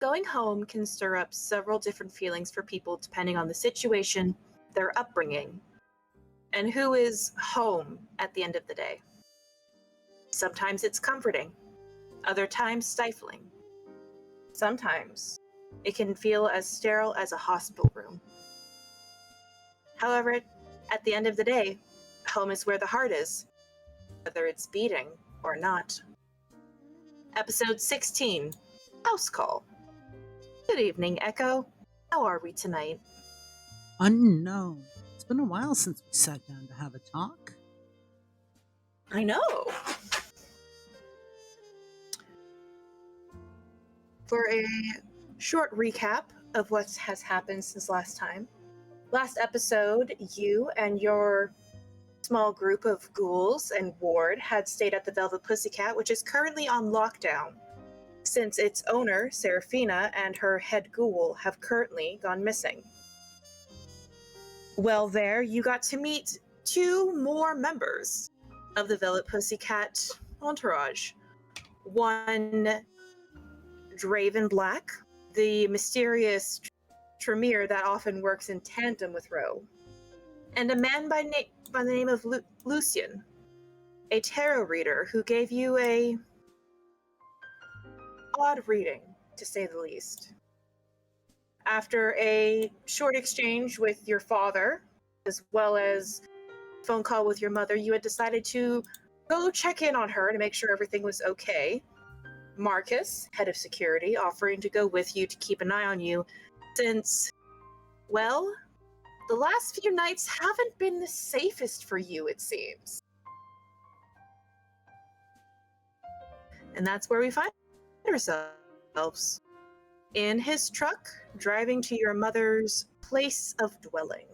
going home can stir up several different feelings for people depending on the situation, their upbringing, and who is home at the end of the day. Sometimes it's comforting, other times stifling. Sometimes it can feel as sterile as a hospital room. However, at the end of the day, home is where the heart is, whether it's beating or not. Episode 16, Housecall. Good evening, Echo. How are we tonight? Unknown. It's been a while since we sat down to have a talk. I know. For a short recap of what has happened since last time. Last episode, you and your small group of ghouls and ward had stayed at the Velvet Pussycat, which is currently on lockdown, since its owner, Seraphina, and her head ghoul have currently gone missing. Well, there, you got to meet 2 more members of the Velvet Pussycat entourage. One, Draven Black, the mysterious Tremere that often works in tandem with Ro, and a man by the name of Lucian, a tarot reader who gave you a odd reading, to say the least. After a short exchange with your father, as well as a phone call with your mother, you had decided to go check in on her to make sure everything was okay. Marcus, head of security, offering to go with you to keep an eye on you, since, well, the last few nights haven't been the safest for you, it seems. And that's where we find ourselves. In his truck, driving to your mother's place of dwelling.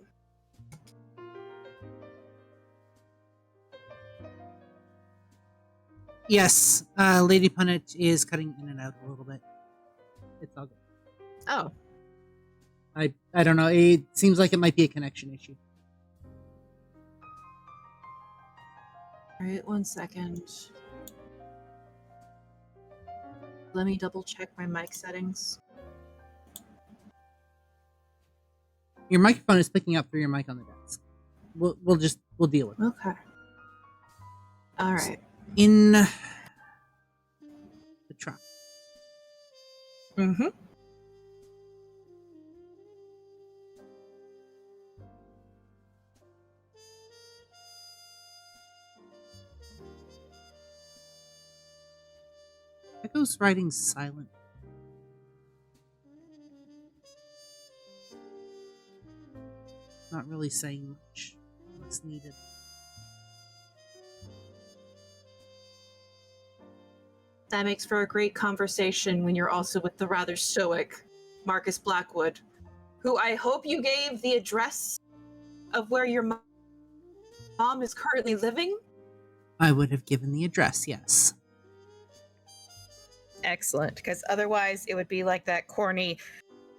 Yes, Lady Punnet is cutting in and out a little bit. It's all good. Oh. I don't know. It seems like it might be a connection issue. All right, 1 second. Let me double check my mic settings. Your microphone is picking up through your mic on the desk. We'll deal with it. Okay. All right. In the truck. Mm-hmm. Echo's writing silent. Not really saying much unless needed. That makes for a great conversation when you're also with the rather stoic Marcus Blackwood, who I hope you gave the address of where your mom is currently living. I would have given the address, yes. Excellent, because otherwise it would be like that corny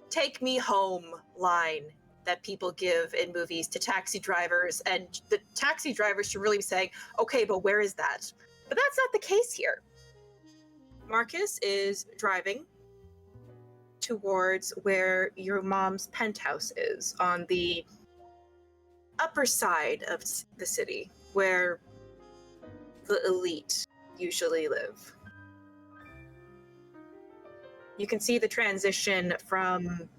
"take me home" line that people give in movies to taxi drivers, and the taxi drivers should really be saying, okay, but where is that? But that's not the case here. Marcus is driving towards where your mom's penthouse is, on the upper side of the city, where the elite usually live. You can see the transition from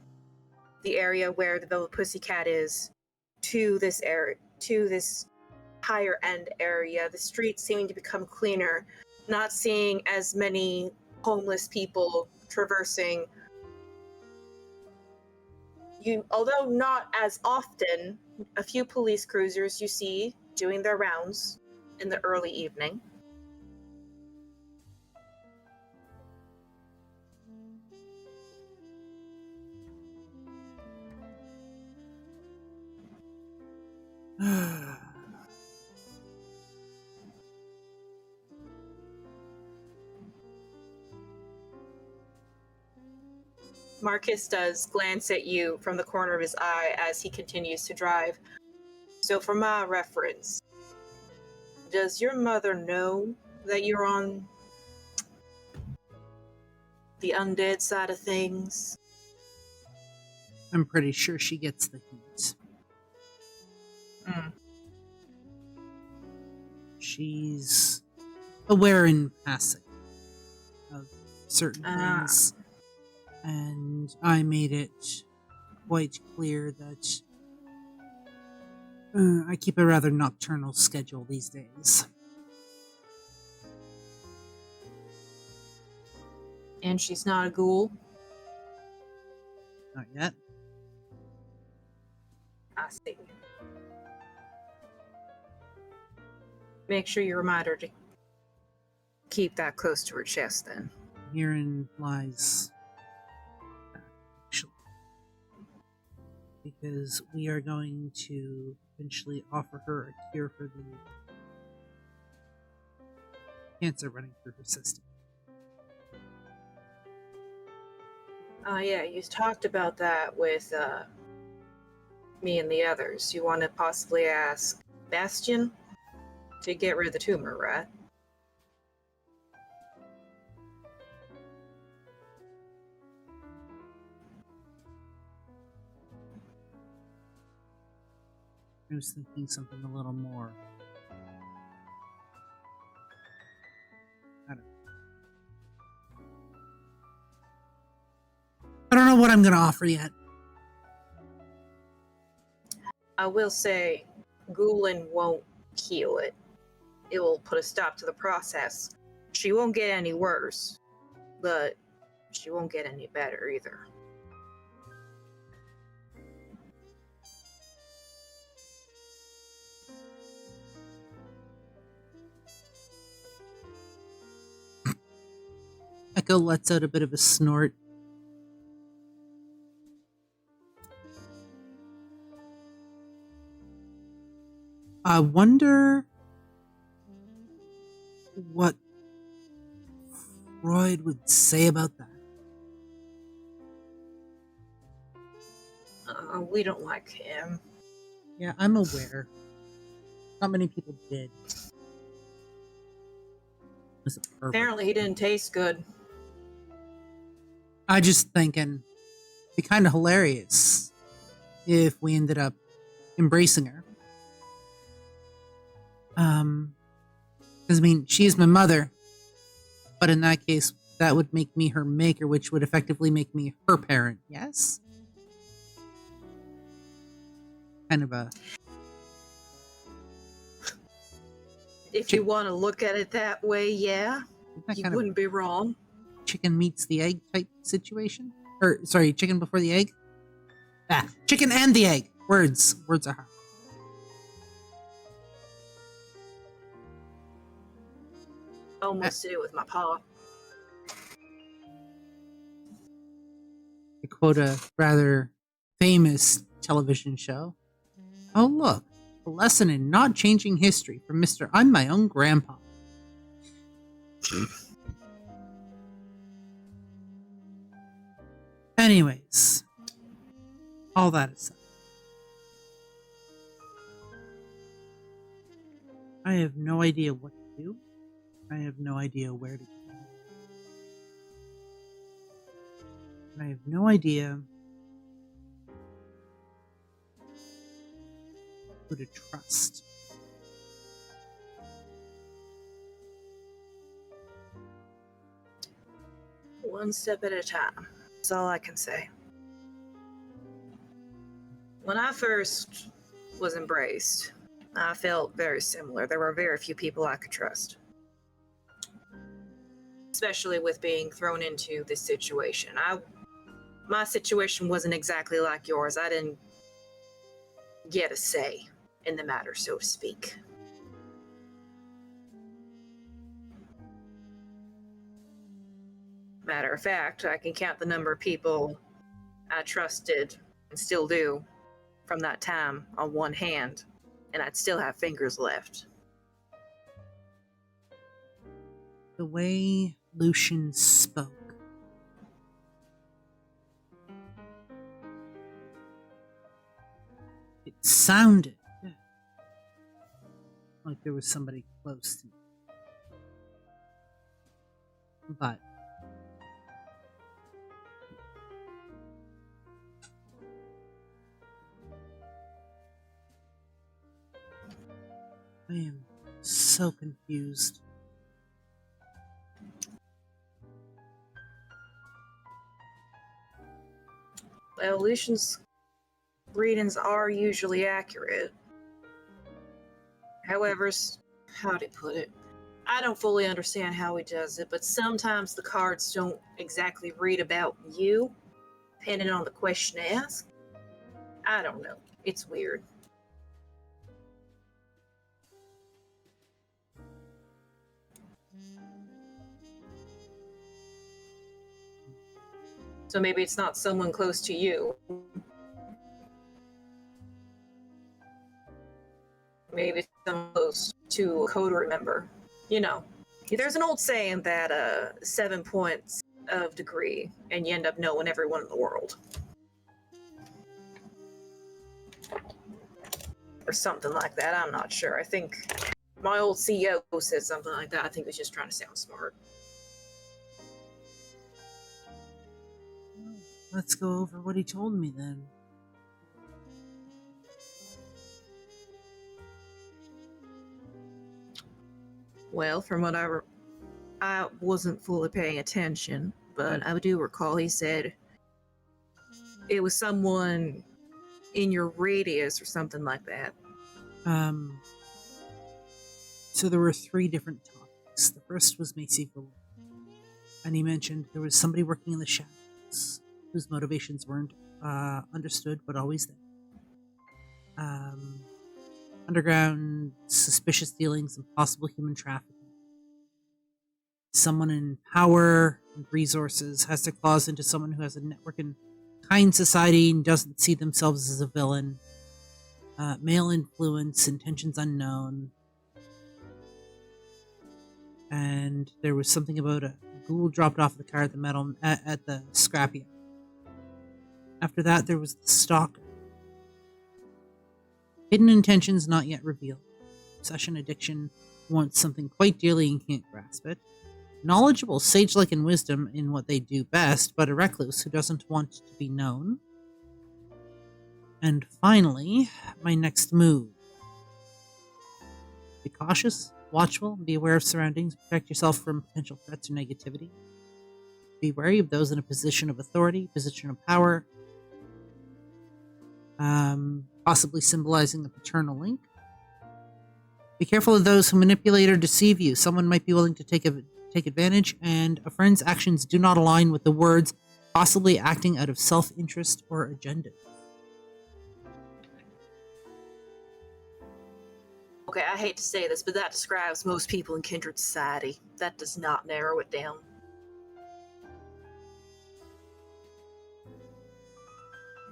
the area where the Velvet Pussycat is to this area, to this higher end area. The streets seeming to become cleaner, not seeing as many homeless people traversing. Although not as often, a few police cruisers you see doing their rounds in the early evening. Marcus does glance at you from the corner of his eye as he continues to drive. So for my reference, does your mother know that you're on the undead side of things. I'm pretty sure she gets the hint. Mm. She's aware in passing of certain things, and I made it quite clear that I keep a rather nocturnal schedule these days. And she's not a ghoul. Not yet. I see. Make sure you remind her to keep that close to her chest then. Herein lies that, actually. Because we are going to eventually offer her a cure for the cancer running through her system. Yeah, you talked about that with me and the others. You want to possibly ask Bastion to get rid of the tumor, right? I was thinking something a little more. I don't know what I'm going to offer yet. I will say, Ghouling won't heal it. It will put a stop to the process. She won't get any worse, but she won't get any better either. Echo lets out a bit of a snort. I wonder what Freud would say about that. We don't like him. Yeah, I'm aware. Not many people did. Apparently he didn't taste good. I just thinking it'd be kind of hilarious if we ended up embracing her. Because I mean, she is my mother, but in that case, that would make me her maker, which would effectively make me her parent. Yes, kind of a. If you want to look at it that way, yeah, you wouldn't be wrong. Chicken meets the egg type situation, or sorry, chicken before the egg. Chicken and the egg. Words are hard. Almost did it with my paw. To quote a rather famous television show. Oh look, a lesson in not changing history from Mr. I'm my own grandpa. Anyways, all that aside, I have no idea what to do. I have no idea where to go. And I have no idea who to trust. One step at a time. That's all I can say. When I first was embraced, I felt very similar. There were very few people I could trust. Especially with being thrown into this situation. My situation wasn't exactly like yours. I didn't get a say in the matter, so to speak. Matter of fact, I can count the number of people I trusted and still do from that time on one hand, and I'd still have fingers left. The way Lucian spoke. It sounded like there was somebody close to me. But I am so confused. Well, Lucian's readings are usually accurate. However, how to put it? I don't fully understand how he does it, but sometimes the cards don't exactly read about you, depending on the question asked. I don't know. It's weird. So maybe it's not someone close to you. Maybe it's someone close to a coterie member. You know, there's an old saying that 7 points of degree, and you end up knowing everyone in the world. Or something like that. I'm not sure. I think my old CEO said something like that. I think he was just trying to sound smart. Let's go over what he told me then. Well, from what I wasn't fully paying attention, but I do recall he said it was someone in your radius or something like that. So there were 3 different topics. The first was Macy Fuller. And he mentioned there was somebody working in the shadows whose motivations weren't understood but always there. Underground suspicious dealings and possible human trafficking. Someone in power and resources has their claws into someone who has a network in kind society and doesn't see themselves as a villain. Male influence, intentions unknown. And there was something about a ghoul dropped off the car at the metal at the scrapyard. After that, there was the stalker. Hidden intentions not yet revealed. Obsession, addiction, wants something quite dearly and can't grasp it. Knowledgeable, sage-like in wisdom in what they do best, but a recluse who doesn't want to be known. And finally, my next move. Be cautious, watchful, be aware of surroundings, protect yourself from potential threats or negativity. Be wary of those in a position of authority, position of power, possibly symbolizing a paternal link. Be careful of those who manipulate or deceive you. Someone might be willing to take advantage, and a friend's actions do not align with the words, possibly acting out of self-interest or agenda. Okay, I hate to say this, but that describes most people in Kindred Society. That does not narrow it down.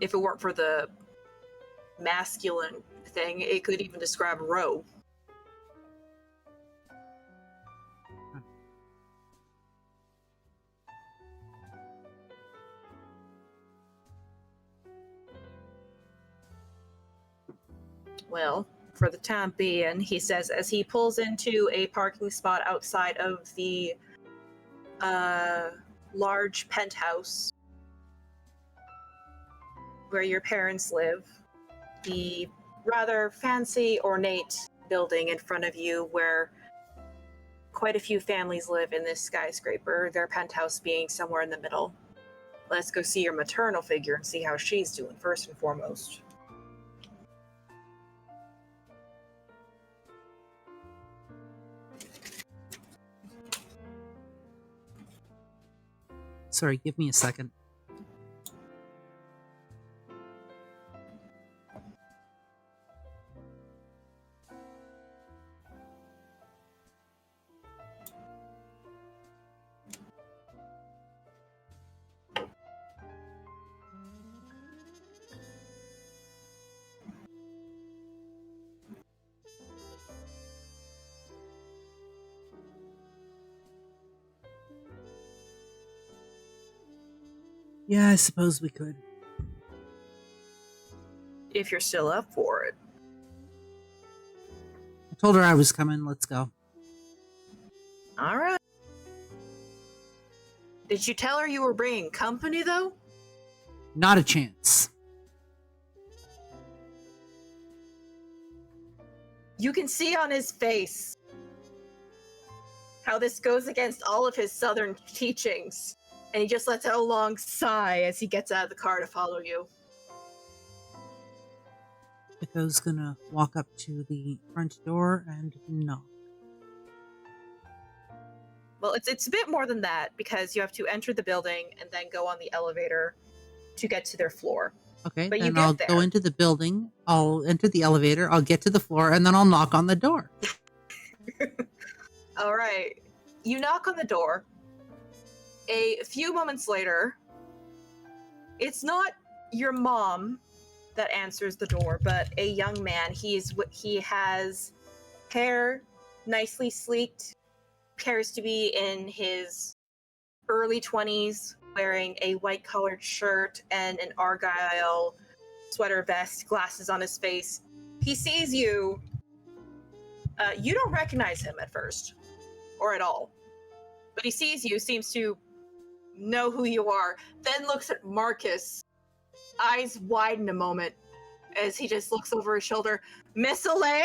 If it weren't for the masculine thing, it could even describe Ro. Well, for the time being, he says as he pulls into a parking spot outside of the large penthouse where your parents live, the rather fancy, ornate building in front of you where quite a few families live in this skyscraper, their penthouse being somewhere in the middle. Let's go see your maternal figure and see how she's doing, first and foremost. Sorry, give me a second. Yeah, I suppose we could. If you're still up for it. I told her I was coming. Let's go. All right. Did you tell her you were bringing company, though? Not a chance. You can see on his face how this goes against all of his Southern teachings. And he just lets out a long sigh as he gets out of the car to follow you. Echo's gonna walk up to the front door and knock. Well, it's a bit more than that, because you have to enter the building and then go on the elevator to get to their floor. Okay, But you then get I'll there. go into the building, I'll enter the elevator, I'll get to the floor, and then I'll knock on the door. All right. You knock on the door. A few moments later, it's not your mom that answers the door, but a young man. He has hair nicely sleeked, appears to be in his early 20s, wearing a white collared shirt and an argyle sweater vest, glasses on his face. He sees you. You don't recognize him at first, or at all. But he sees you, seems to know who you are, then looks at Marcus. Eyes widen a moment as he just looks over his shoulder. Miss Elaine?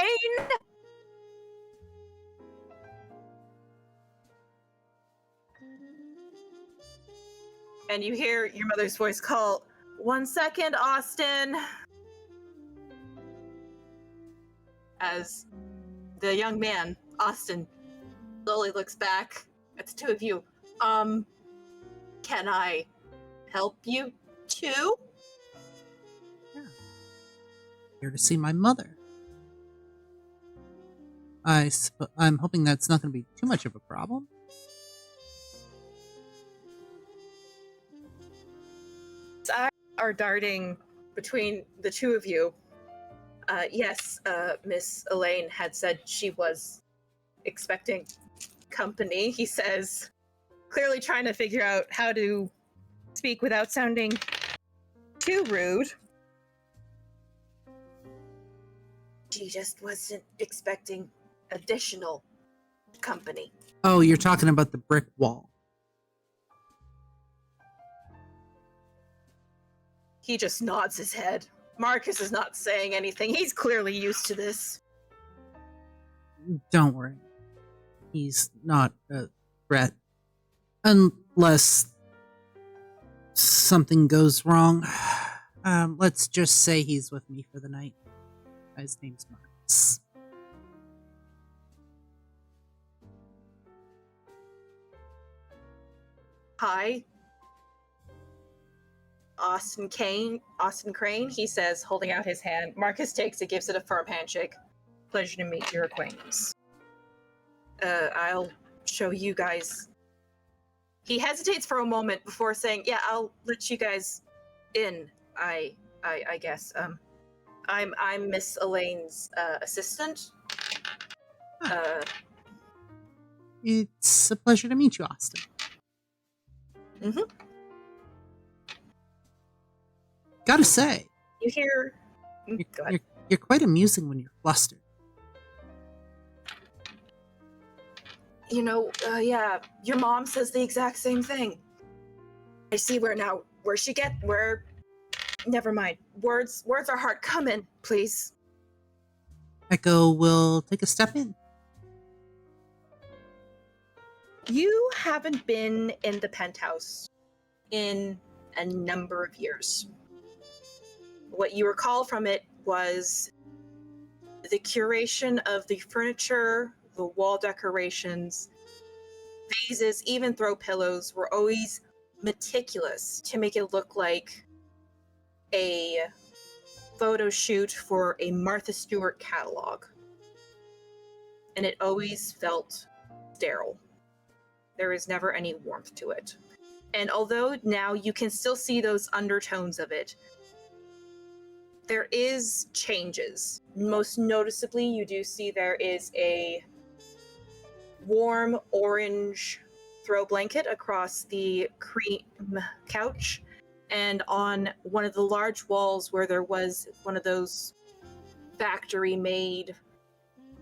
And you hear your mother's voice call, 1 second, Austin. As the young man, Austin, slowly looks back at the two of you. Can I help you too? Yeah. Here to see my mother. I'm hoping that's not going to be too much of a problem. Eyes are darting between the two of you. Yes, Miss Elaine had said she was expecting company, he says, clearly trying to figure out how to speak without sounding too rude. She just wasn't expecting additional company. Oh, you're talking about the brick wall. He just nods his head. Marcus is not saying anything. He's clearly used to this. Don't worry. He's not a threat. Unless something goes wrong. Let's just say he's with me for the night. His name's Marcus. Hi. Austin Crane, he says, holding out his hand. Marcus takes it, gives it a firm handshake. Pleasure to meet your acquaintance. I'll show you guys. He hesitates for a moment before saying, yeah, I'll let you guys in, I guess. I'm Miss Elaine's assistant. It's a pleasure to meet you, Austin. Mm-hmm. Gotta say, You hear... Go ahead. you're quite amusing when you're flustered. You know, yeah, your mom says the exact same thing. I see where never mind. Words are hard. Come in, please. Echo will take a step in. You haven't been in the penthouse in a number of years. What you recall from it was the curation of the furniture, the wall decorations, vases, even throw pillows were always meticulous to make it look like a photo shoot for a Martha Stewart catalog. And it always felt sterile. There was never any warmth to it. And although now you can still see those undertones of it, there is changes. Most noticeably, you do see there is a warm orange throw blanket across the cream couch, and on one of the large walls where there was one of those factory-made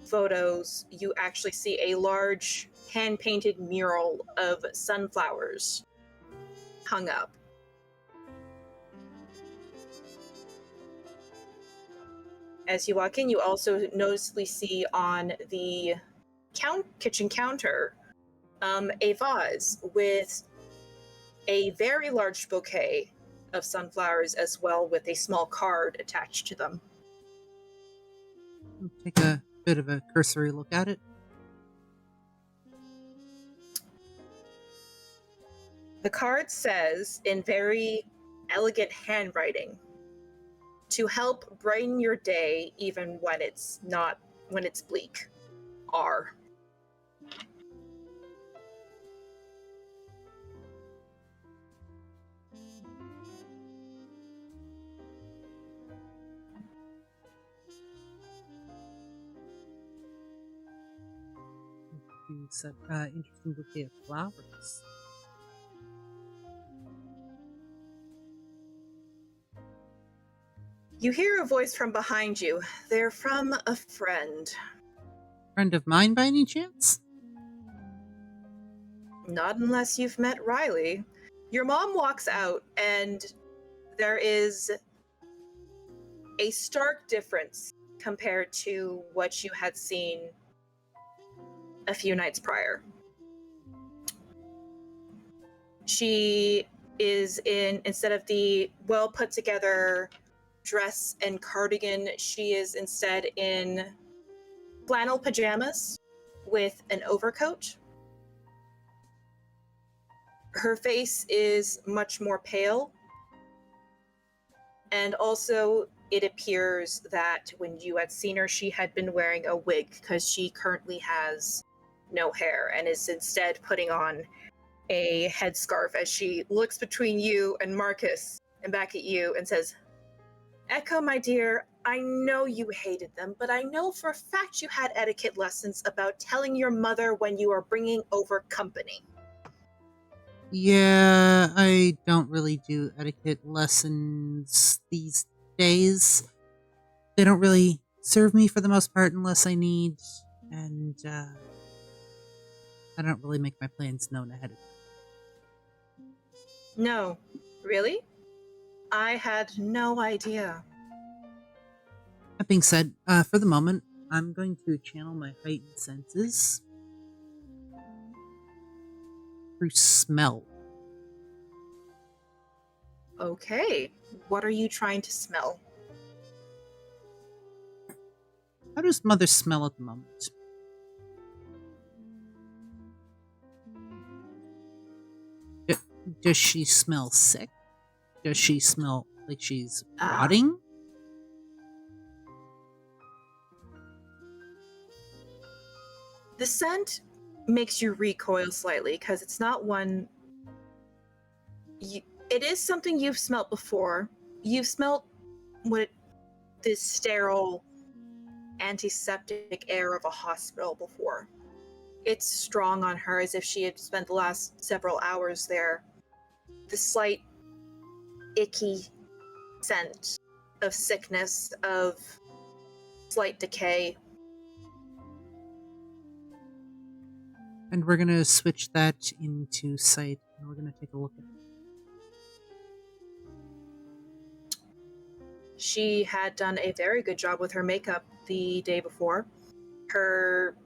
photos, you actually see a large hand-painted mural of sunflowers hung up. As you walk in, you also noticeably see on the kitchen counter a vase with a very large bouquet of sunflowers, as well with a small card attached to them. I'll take a bit of a cursory look at it. The card says, in very elegant handwriting, to help brighten your day even when it's bleak. R. You said interesting bouquet of flowers. You hear a voice from behind you. They're from a friend. Friend of mine by any chance? Not unless you've met Riley. Your mom walks out, and there is a stark difference compared to what you had seen a few nights prior. She is instead of the well put together dress and cardigan, she is instead in flannel pajamas with an overcoat. Her face is much more pale, and also it appears that when you had seen her, she had been wearing a wig because she currently has no hair and is instead putting on a headscarf as she looks between you and Marcus and back at you and says, "Echo, my dear, I know you hated them, but I know for a fact you had etiquette lessons about telling your mother when you are bringing over company." Yeah, I don't really do etiquette lessons these days. They don't really serve me for the most part unless I need, and I don't really make my plans known ahead of time. No, really? I had no idea. That being said, for the moment, I'm going to channel my heightened senses through smell. Okay, what are you trying to smell? How does Mother smell at the moment? Does she smell sick? Does she smell like she's rotting? The scent makes you recoil slightly because it's not one. It is something you've smelt before. You've smelt this sterile, antiseptic air of a hospital before. It's strong on her as if she had spent the last several hours there. The slight, icky scent of sickness, of slight decay. And we're going to switch that into sight, and we're going to take a look at it. She had done a very good job with her makeup the day before. Her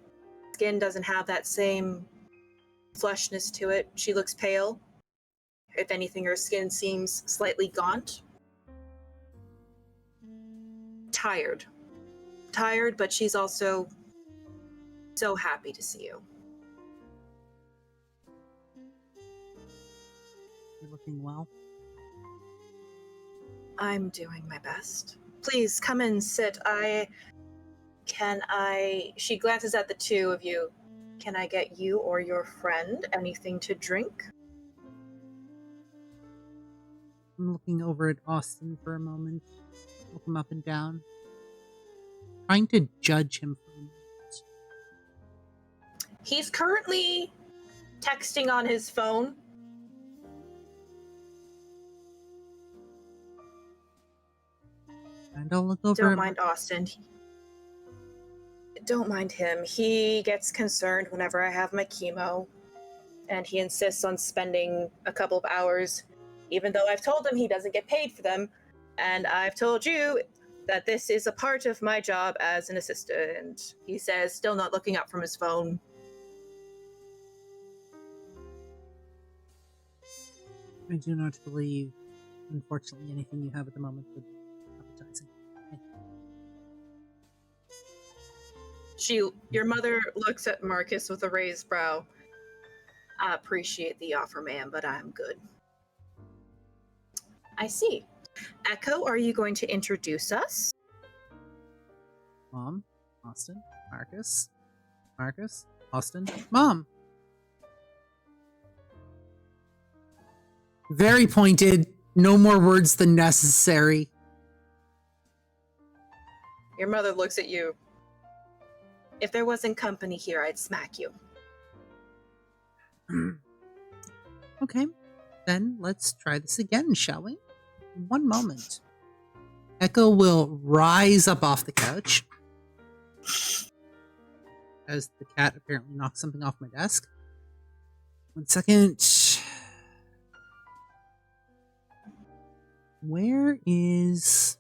skin doesn't have that same flushness to it. She looks pale. If anything, her skin seems slightly gaunt. Tired. Tired, but she's also so happy to see you. You're looking well. I'm doing my best. Please come and sit. She glances at the two of you. Can I get you or your friend anything to drink? I'm looking over at Austin for a moment, look him up and down, trying to judge him for a moment. He's currently texting on his phone. And I'll look over. Don't mind Austin. Don't mind him. He gets concerned whenever I have my chemo, and he insists on spending a couple of hours, even though I've told him he doesn't get paid for them, and I've told you that this is a part of my job as an assistant, he says, still not looking up from his phone. I do not believe, unfortunately, anything you have at the moment would be appetizing. Your mother looks at Marcus with a raised brow. I appreciate the offer, ma'am, but I'm good. I see. Echo, are you going to introduce us? Mom, Austin, Marcus, Austin, Mom. Very pointed. No more words than necessary. Your mother looks at you. If there wasn't company here, I'd smack you. Okay, then let's try this again, shall we? One moment. Echo will rise up off the couch as the cat apparently knocked something off my desk. 1 second. Where is...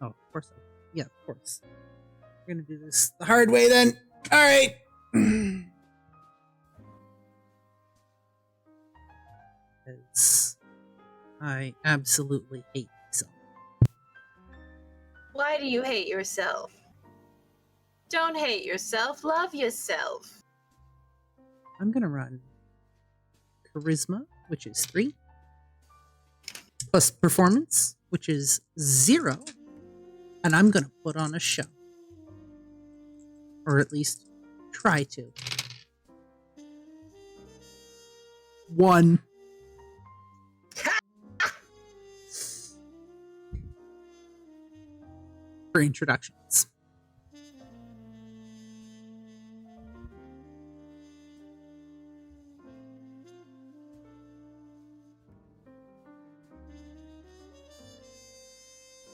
Oh, of course. Yeah, of course. We're gonna do this the hard way then. All right. Because I absolutely hate myself. Why do you hate yourself? Don't hate yourself, love yourself. I'm gonna run charisma, which is 3, plus performance, which is 0, and I'm gonna put on a show. Or at least try to. 1. For introductions.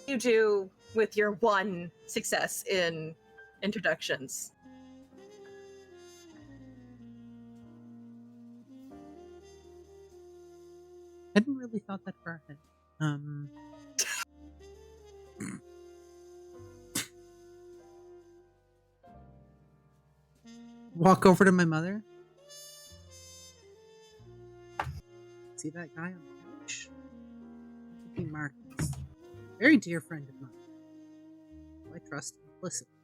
You do with your 1 success in introductions. I hadn't really thought that far ahead. Walk over to my mother. See that guy on the couch? That could be Marcus. Very dear friend of mine. I trust implicitly.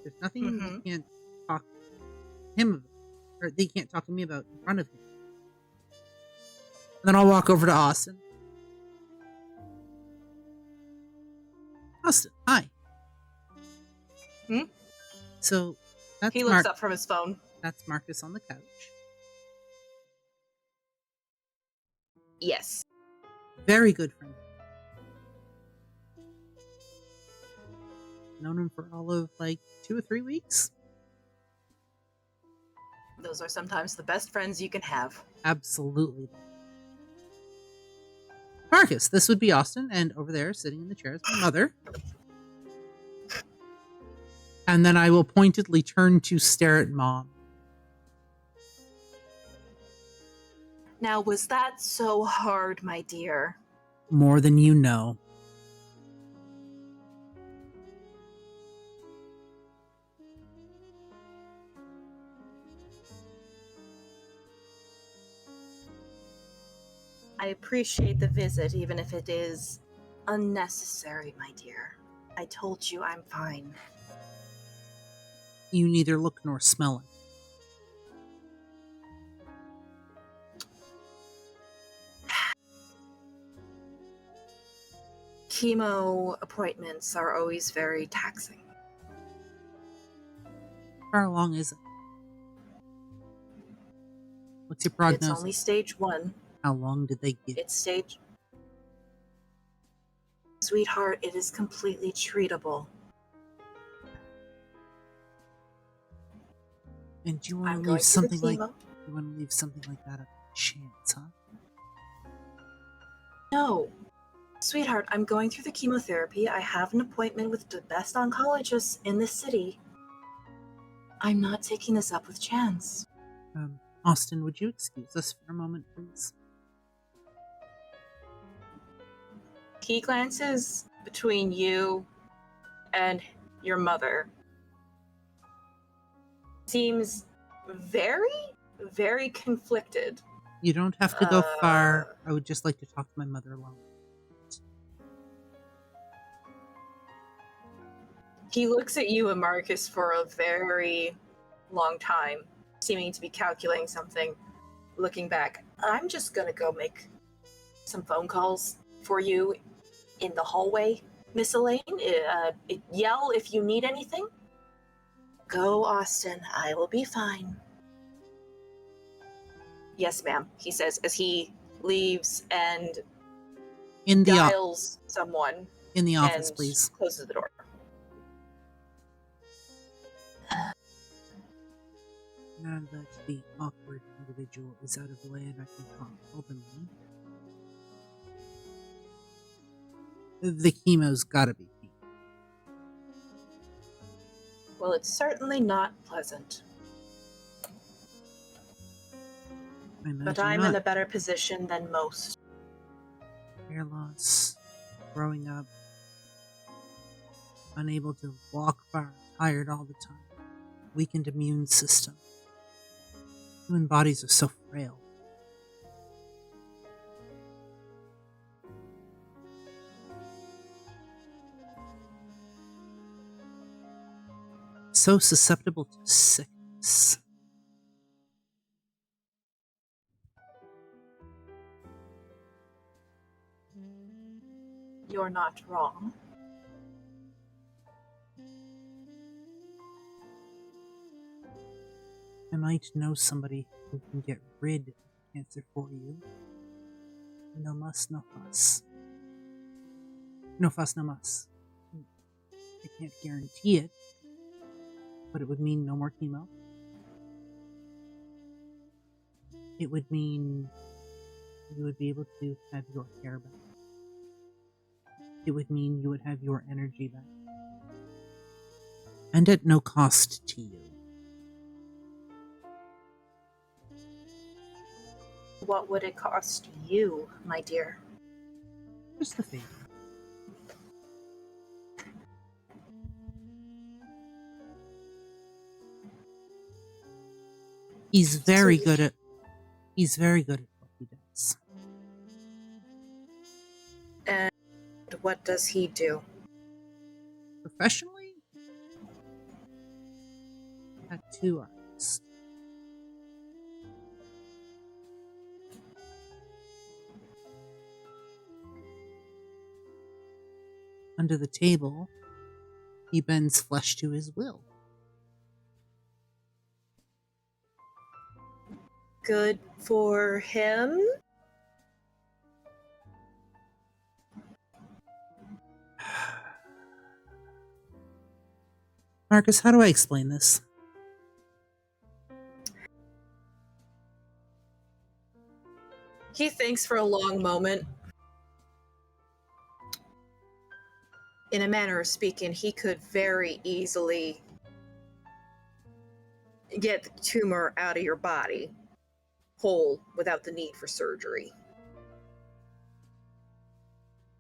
There's nothing you can't talk to him about, or they can't talk to me about in front of him. And then I'll walk over to Austin. Austin, hi. So that's He looks up from his phone. That's Marcus on the couch. Yes. Very good friend. Known him for all of 2 or 3 weeks. Those are sometimes the best friends you can have. Absolutely. Marcus, this would be Austin, and over there, sitting in the chair, is my mother. And then I will pointedly turn to stare at Mom. Now, was that so hard, my dear? More than you know. I appreciate the visit, even if it is unnecessary, my dear. I told you I'm fine. You neither look nor smell it. Chemo appointments are always very taxing. How long is it? What's your prognosis? It's only stage 1. How long did they give? It's stage... Sweetheart, it is completely treatable. And do you want to leave something like that a chance, huh? No. Sweetheart, I'm going through the chemotherapy. I have an appointment with the best oncologists in this city. I'm not taking this up with chance. Austin, would you excuse us for a moment, please? He glances between you and your mother. Seems very, very conflicted. You don't have to go far. I would just like to talk to my mother alone. He looks at you and Marcus for a very long time, seeming to be calculating something. Looking back, I'm just gonna go make some phone calls for you in the hallway, Miss Elaine. Yell if you need anything. Go, Austin. I will be fine. Yes, ma'am, he says as he leaves and dials someone in the office, and please. Closes the door. Now that the awkward individual is out of the way and I can talk openly, the chemo's gotta be key. Well, it's certainly not pleasant. But I'm in a better position than most. Hair loss, growing up, unable to walk far, tired all the time, weakened immune system. Human bodies are so frail. So susceptible to sickness. You're not wrong. I might know somebody who can get rid of cancer for you. No muss, no fuss. No fuss, no muss. I can't guarantee it, but it would mean no more chemo. It would mean you would be able to have your hair back. It would mean you would have your energy back. And at no cost to you. What would it cost you, my dear? Just the favor. He's very good at what he does. And what does he do? Professionally? Tattoo artist. Under the table, he bends flesh to his will. Good for him? Marcus, how do I explain this? He thinks for a long moment. In a manner of speaking, he could very easily get the tumor out of your body whole without the need for surgery.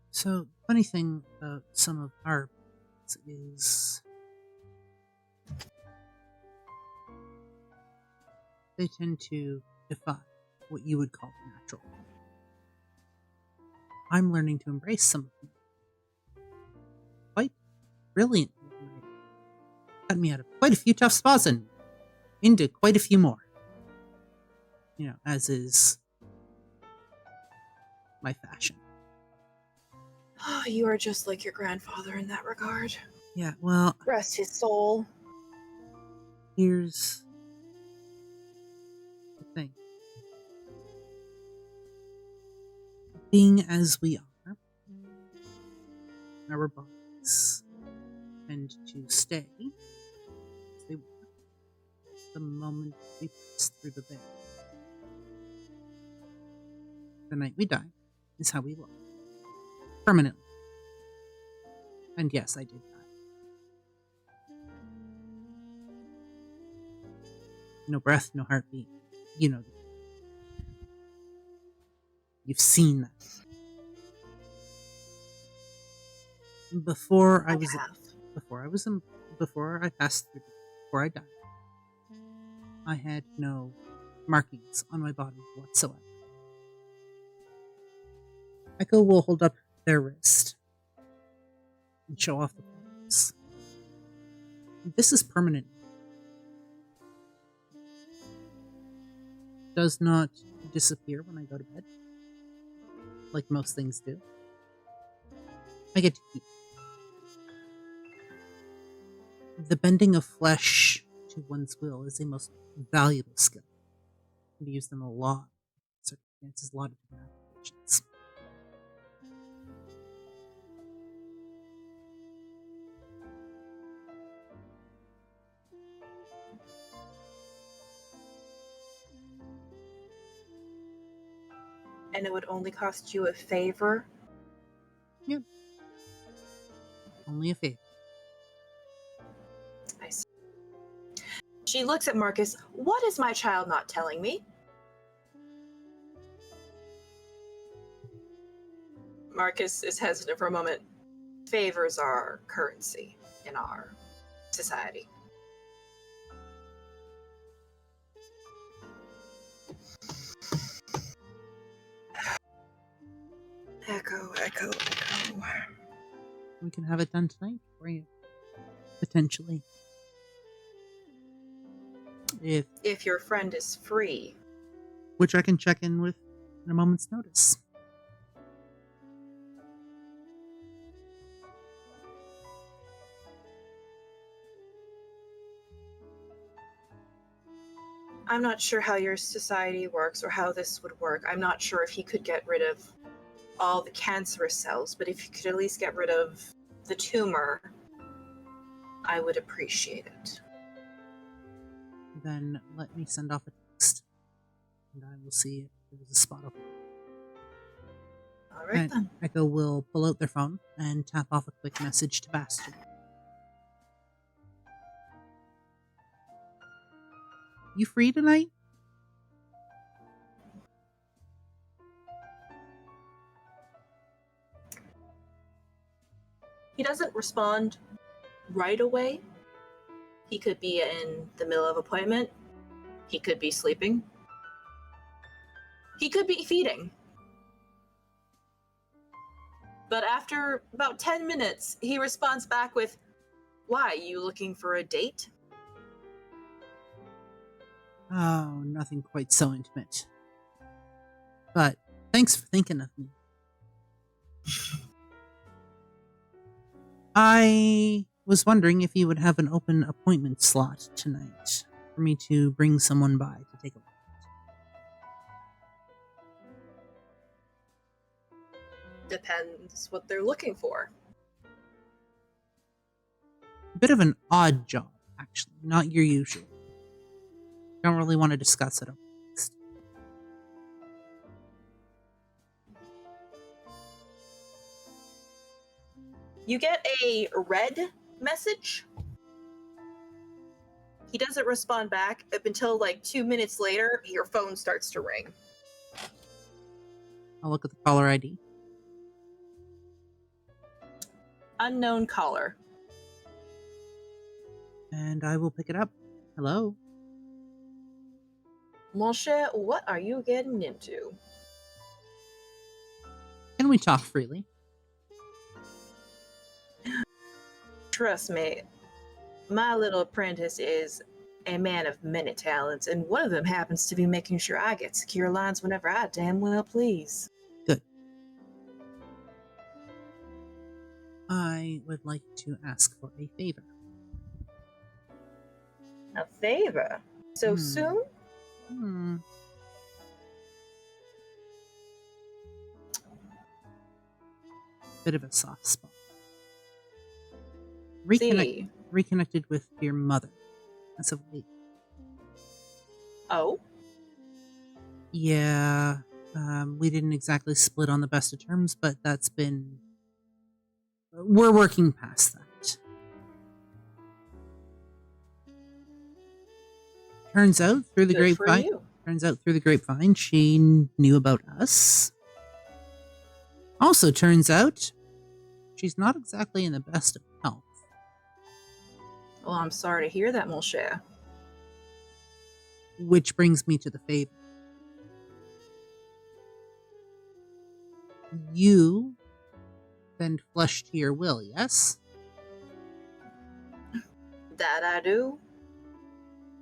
So, funny thing about some of our is they tend to defy what you would call natural. I'm learning to embrace some of them. Quite brilliantly. Got me out of quite a few tough spots and into quite a few more. You know, as is my fashion. Oh, you are just like your grandfather in that regard. Yeah, well... Rest his soul. Here's the thing. Being as we are, our bodies tend to stay as they were the moment we pass through the veil. The night we die is how we look. Permanently. And yes, I did die. No breath, no heartbeat. You know. You've seen that. Before I I was have. before I passed through, before I died, I had no markings on my body whatsoever. Echo will hold up their wrist and show off the palms. This is permanent. Does not disappear when I go to bed, like most things do. I get to keep the bending of flesh to one's will is a most valuable skill. You can use them a lot in circumstances, a lot of different applications. And it would only cost you a favor? Yeah. Only a favor. I see. She looks at Marcus. What is my child not telling me? Marcus is hesitant for a moment. Favors are currency in our society. Echo. We can have it done tonight for you. Potentially. If your friend is free. Which I can check in with in a moment's notice. I'm not sure how your society works or how this would work. I'm not sure if he could get rid of all the cancerous cells, but if he could at least get rid of the tumor, I would appreciate it. Then let me send off a text, and I will see if there's a spot open. All right, then. Echo will pull out their phone and tap off a quick message to Bastion. You free tonight? He doesn't respond right away. He could be in the middle of an appointment. He could be sleeping. He could be feeding. But after about 10 minutes, he responds back with, "Why, you looking for a date?" Oh, nothing quite so intimate. But thanks for thinking of me. I was wondering if you would have an open appointment slot tonight for me to bring someone by to take a look. Depends what they're looking for. A bit of an odd job, actually, not your usual. Don't really want to discuss it. You get a red message. He doesn't respond back up until like 2 minutes later, your phone starts to ring. I'll look at the caller ID. Unknown caller. And I will pick it up. Hello? Moshe, what are you getting into? Can we talk freely? Trust me, my little apprentice is a man of many talents, and one of them happens to be making sure I get secure lines whenever I damn well please. Good. I would like to ask for a favor. A favor? So soon? Bit of a soft spot. See. Reconnected with your mother as of late. Oh? Yeah, we didn't exactly split on the best of terms, but that's been... We're working past that. Turns out through the grapevine, she knew about us. Also turns out she's not exactly in the best of health. Well, I'm sorry to hear that, mon cher. Which brings me to the favor. You bend flesh to your will, yes? That I do.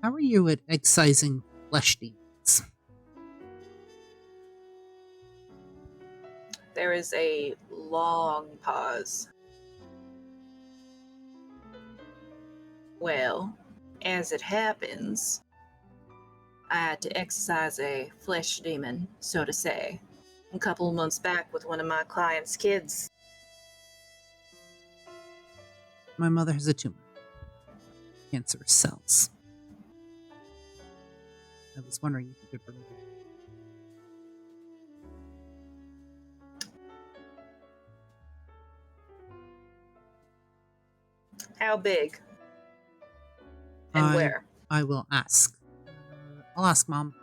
How are you at excising flesh demons? There is a long pause. Well, as it happens, I had to exercise a flesh demon, so to say, a couple of months back with one of my client's kids. My mother has a tumor. Cancerous cells. I was wondering if you could remove it. How big? And where? I will ask. I'll ask Mom.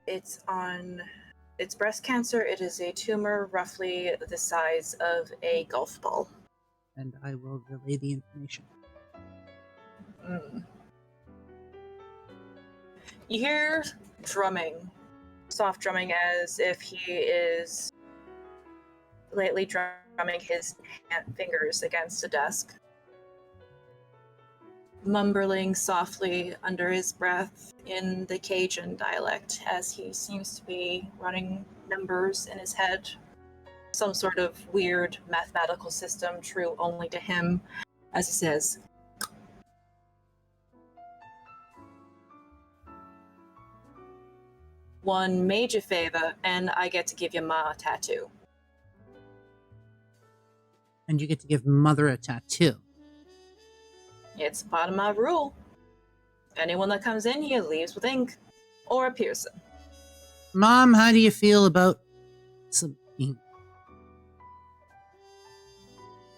It's breast cancer. It is a tumor roughly the size of a golf ball. And I will relay the information. You hear drumming, soft drumming, as if he is lightly drumming his fingers against a desk, mumbling softly under his breath in the Cajun dialect as he seems to be running numbers in his head. Some sort of weird mathematical system true only to him, as he says, "One major favor, and I get to give you ma a tattoo." And you get to give Mother a tattoo. It's part of my rule. Anyone that comes in here leaves with ink or a piercing. Mom, how do you feel about some ink?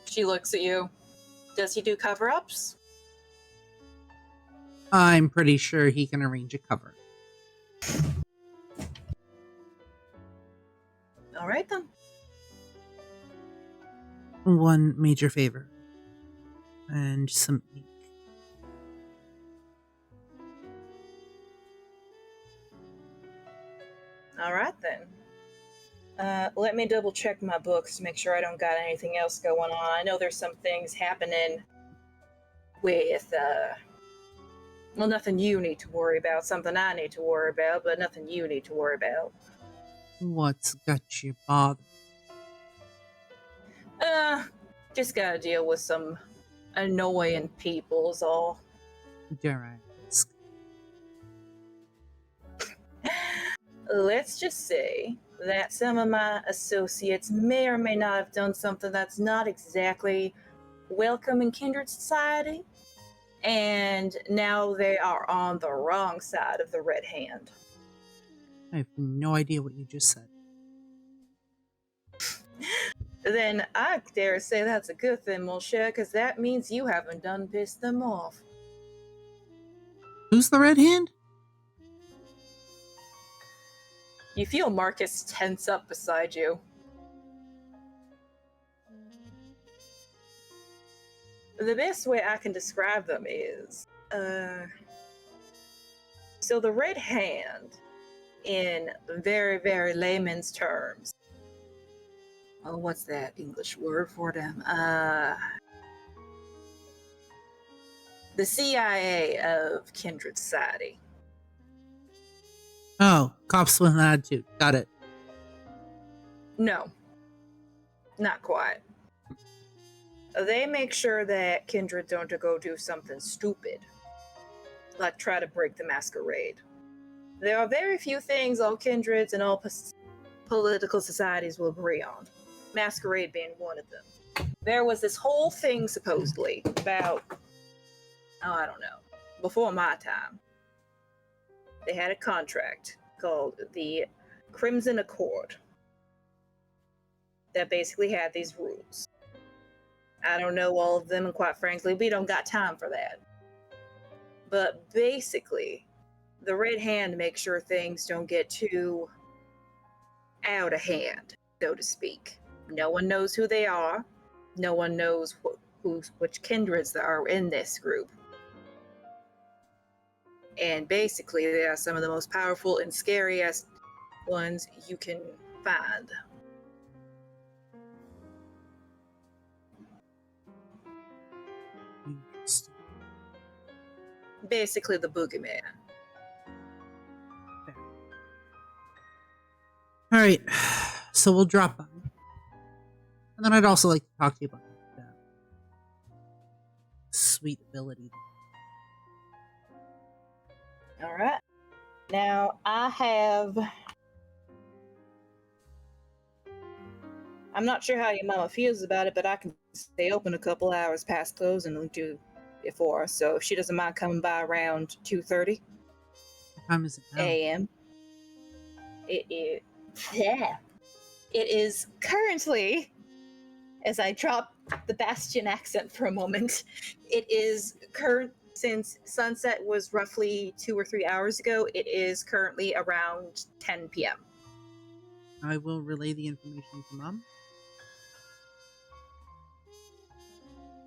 She looks at you. Does he do cover-ups? I'm pretty sure he can arrange a cover. All right, then. One major favor. And some ink. All right, then. Let me double check my books to make sure I don't got anything else going on. I know there's some things happening with, well, nothing you need to worry about, something I need to worry about, but nothing you need to worry about. What's got you bothered? Just gotta deal with some annoying people is all. Dare I ask? Let's just say that some of my associates may or may not have done something that's not exactly welcome in kindred society, and now they are on the wrong side of the red hand. I have no idea what you just said. Then I dare say that's a good thing, mon cher, because that means you haven't done pissed them off. Who's the red hand? You feel Marcus tense up beside you. The best way I can describe them is, so the red hand, in very, very layman's terms, oh, what's that English word for them? The CIA of kindred society. Oh, cops with an attitude. Got it. No, not quite. They make sure that kindred don't go do something stupid, like try to break the masquerade. There are very few things all kindreds and all political societies will agree on, masquerade being one of them. There was this whole thing, supposedly, about, oh, I don't know, before my time. They had a contract called the Crimson Accord that basically had these rules. I don't know all of them, and quite frankly, we don't got time for that. But basically, the Red Hand makes sure things don't get too out of hand. so to speak. No one knows who they are. No one knows which kindreds that are in this group. And basically, they are some of the most powerful and scariest ones you can find. Interesting. Basically, the boogeyman. Fair. All right, so we'll drop by. And then I'd also like to talk to you about that sweet ability. All right. Now, I'm not sure how your mama feels about it, but I can stay open a couple hours past closing and do it for her. So if she doesn't mind coming by around 2:30 What time is it now? a.m. It is. Yeah. It is currently, as I drop the Bastion accent for a moment, it is current since sunset was roughly 2 or 3 hours ago. It is currently around 10 p.m. I will relay the information to Mom.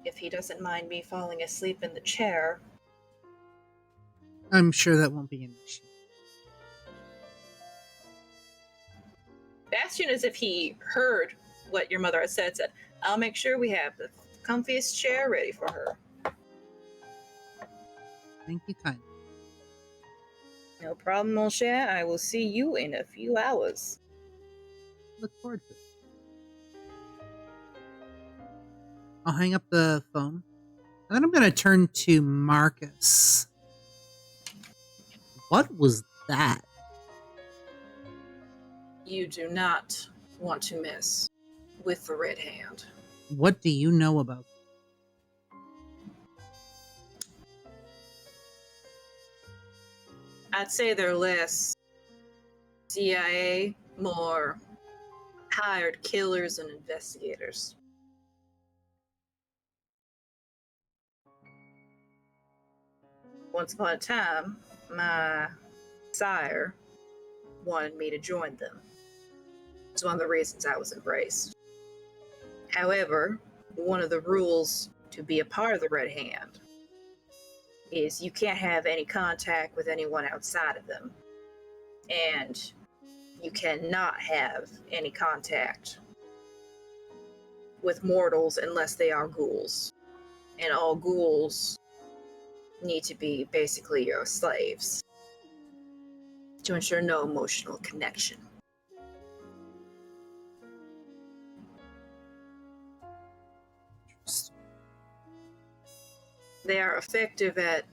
If he doesn't mind me falling asleep in the chair. I'm sure that won't be an issue. Bastion, as if he heard what your mother had said, I'll make sure we have the comfiest chair ready for her. Thank you kindly. No problem, mon cher. I will see you in a few hours. Look forward to it. I'll hang up the phone. And then I'm going to turn to Marcus. What was that? You do not want to mess with the Red Hand. What do you know about I'd say they're less CIA, more hired killers and investigators. Once upon a time, my sire wanted me to join them. It's one of the reasons I was embraced. However, one of the rules to be a part of the Red Hand is you can't have any contact with anyone outside of them. And you cannot have any contact with mortals unless they are ghouls. And all ghouls need to be basically your slaves to ensure no emotional connection. They are effective at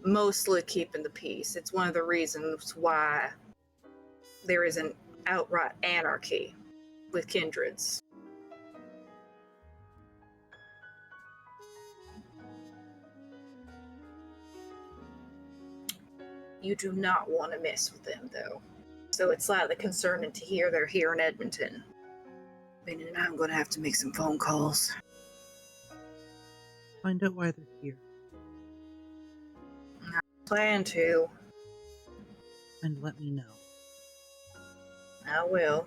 mostly keeping the peace. It's one of the reasons why there is an outright anarchy with kindreds. You do not want to mess with them, though. So it's slightly concerning to hear they're here in Edmonton. Meaning I'm going to have to make some phone calls. Find out why they're here. I plan to. And let me know. I will.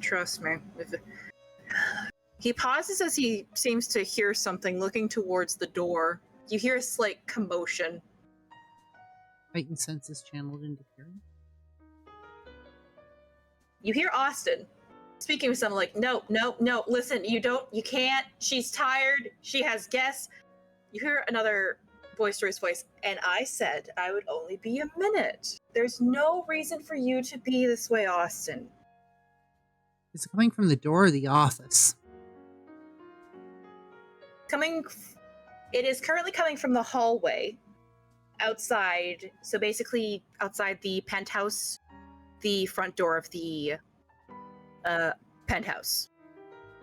Trust me. He pauses as he seems to hear something looking towards the door. You hear a slight commotion. Heightened senses channeled into hearing. You hear Austin speaking with someone like, no, listen, you can't, she's tired, she has guests. You hear another boisterous voice, and I said I would only be a minute. There's no reason for you to be this way, Austin. Is it coming from the door or the office? It is currently coming from the hallway outside, so basically outside the penthouse, the front door of the penthouse.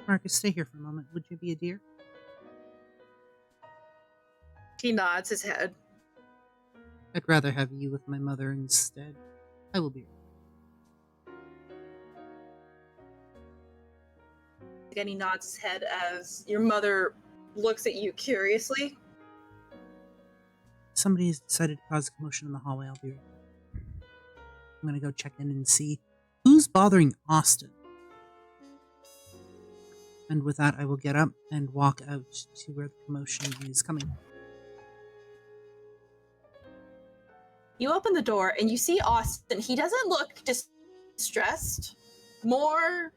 Marcus, stay here for a moment. Would you be a dear? He nods his head. I'd rather have you with my mother instead. I will be. Again, he nods his head as your mother looks at you curiously. Somebody's decided to cause a commotion in the hallway. I'll be right back. I'm gonna go check in and see who's bothering Austin. And with that, I will get up and walk out to where the commotion is coming. You open the door and you see Austin. He doesn't look distressed, more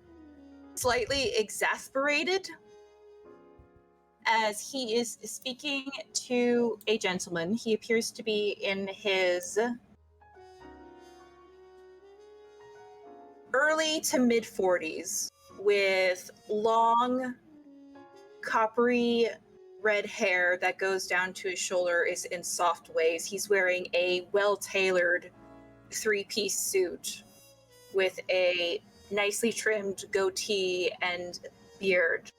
slightly exasperated, as he is speaking to a gentleman. He appears to be in his early to mid 40s with long, coppery red hair that goes down to his shoulder is in soft waves. He's wearing a well-tailored three-piece suit with a nicely trimmed goatee and beard,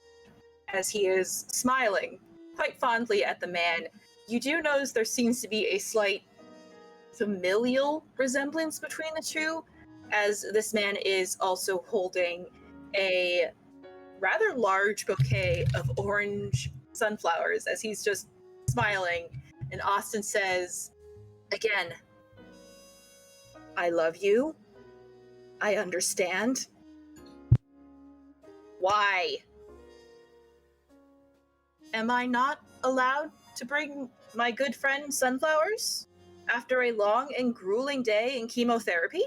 as he is smiling quite fondly at the man. You do notice there seems to be a slight familial resemblance between the two, as this man is also holding a rather large bouquet of orange sunflowers as he's just smiling. And Austin says, again, I love you. I understand. Why? Am I not allowed to bring my good friend sunflowers after a long and grueling day in chemotherapy?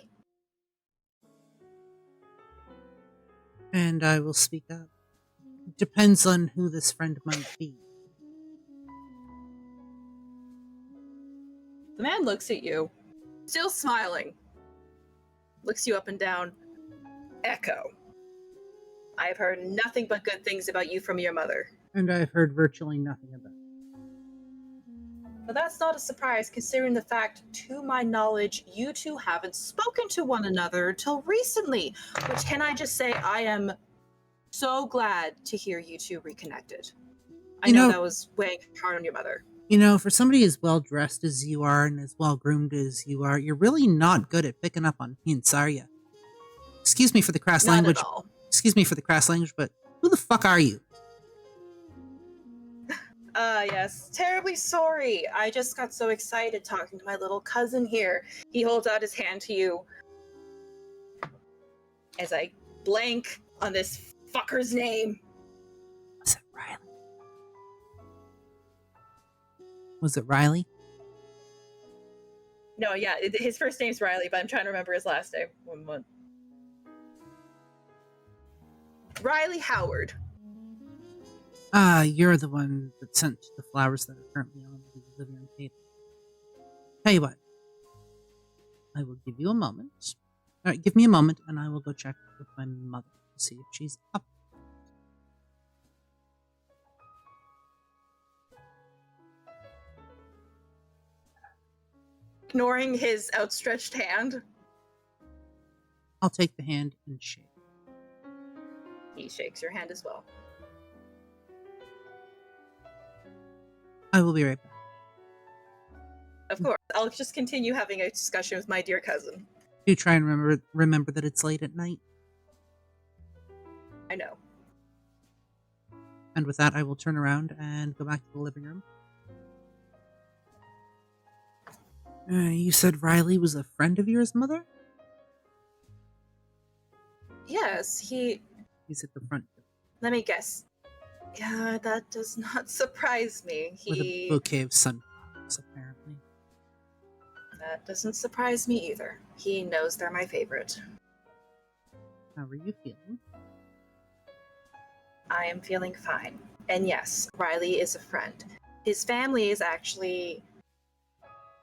And I will speak up. Depends on who this friend might be. The man looks at you, still smiling, looks you up and down. Echo. I have heard nothing but good things about you from your mother. And I've heard virtually nothing about it. But that's not a surprise, considering the fact, to my knowledge, you two haven't spoken to one another till recently. Which, can I just say, I am so glad to hear you two reconnected. I know that was weighing hard on your mother. You know, for somebody as well dressed as you are and as well groomed as you are, you're really not good at picking up on hints, are you? Excuse me for the crass language. Not at all. Excuse me for the crass language, but who the fuck are you? Yes. Terribly sorry. I just got so excited talking to my little cousin here. He holds out his hand to you. As I blank on this fucker's name. Was it Riley? Was it Riley? No, yeah, his first name's Riley, but I'm trying to remember his last name. 1 month. Riley Howard. You're the one that sent the flowers that are currently on the living room table. Tell you what. I will give you a moment. All right, give me a moment, and I will go check with my mother to see if she's up. Ignoring his outstretched hand. I'll take the hand and shake. He shakes your hand as well. I will be right back. Of course. I'll just continue having a discussion with my dear cousin. Do try and remember that it's late at night. I know. And with that, I will turn around and go back to the living room. You said Riley was a friend of yours, Mother? Yes, He's at the front door. let me guess. Yeah, that does not surprise me. With a bouquet of sunflowers, apparently. That doesn't surprise me either. He knows they're my favorite. How are you feeling? I am feeling fine. And yes, Riley is a friend. His family is actually,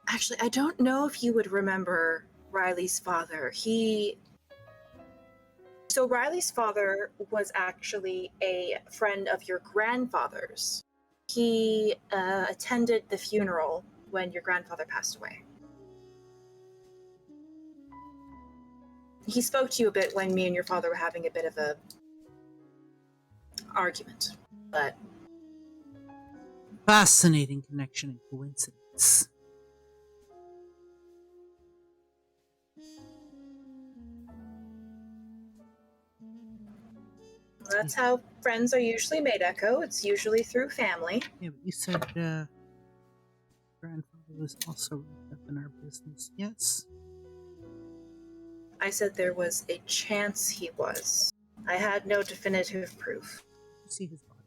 I don't know if you would remember Riley's father. So Riley's father was actually a friend of your grandfather's. He attended the funeral when your grandfather passed away. He spoke to you a bit when me and your father were having a bit of a argument, but Fascinating connection and coincidence. that's how friends are usually made, Echo. It's usually through family. Yeah, but you said grandfather was also wrapped up in our business. Yes. I said there was a chance he was. I had no definitive proof. you see his body?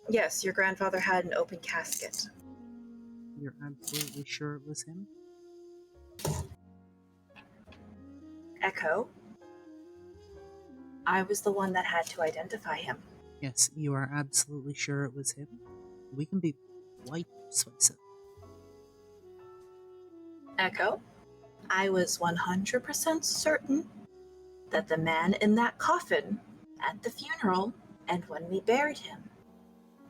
Yes, your grandfather had an open casket. You're absolutely sure it was him? Echo. I was the one that had to identify him. Yes, you are absolutely sure it was him. We can be quite persuasive. Echo. I was 100% certain that the man in that coffin at the funeral and when we buried him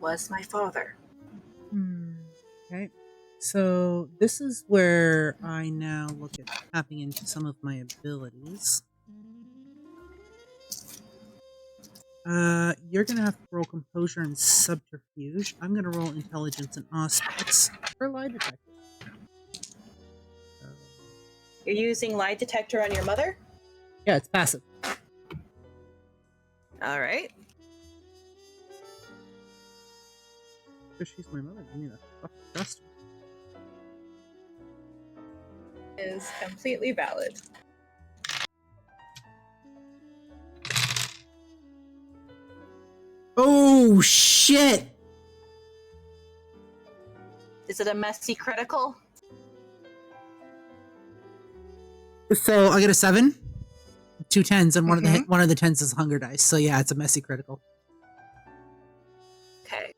was my father. Okay. So this is where I now look at tapping into some of my abilities. You're gonna have to roll composure and subterfuge. I'm gonna roll intelligence and auspice for lie detector. So, You're using lie detector on your mother? yeah, it's passive. All right. Because she's my mother, I mean, I fucking trust her. Is completely valid. Oh shit! Is it a messy critical? So I get a 7, 2 10s, and one Mhm. of the 10s is hunger dice. So yeah, it's a messy critical. Okay.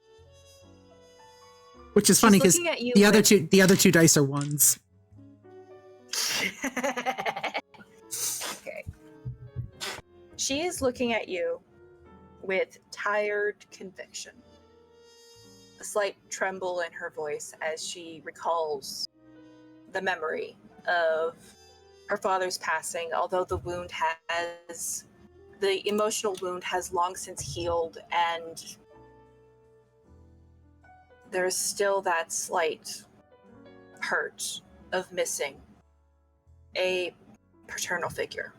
Which is She's funny because looking at you the with- other two dice are 1s. Okay. She is looking at you with tired conviction. A slight tremble in her voice as she recalls the memory of her father's passing, although the emotional wound has long since healed, and there's still that slight hurt of missing a paternal figure.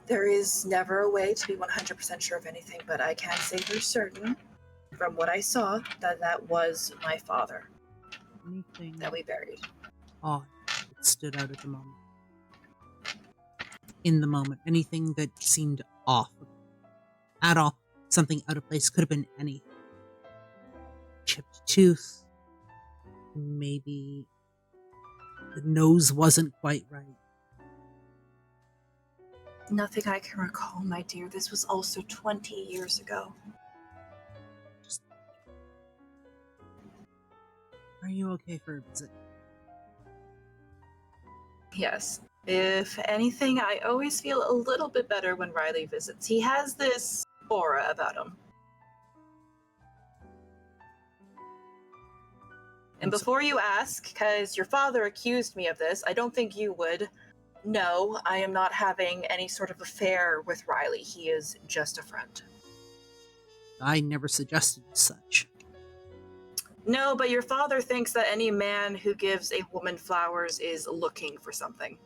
There is never a way to be 100% sure of anything, but I can say for certain, from what I saw, that was my father Anything that we buried. odd that stood out at the moment? In the moment, anything that seemed off at all, something out of place, could have been anything. Chipped tooth, maybe the nose wasn't quite right. Nothing I can recall, my dear. This was also 20 years ago. Are you okay for a visit? Yes. If anything, I always feel a little bit better when Riley visits. He has this aura about him. And before you ask, because your father accused me of this, I don't think you would. No, I am not having any sort of affair with Riley. He is just a friend. I never suggested such. No, but your father thinks that any man who gives a woman flowers is looking for something.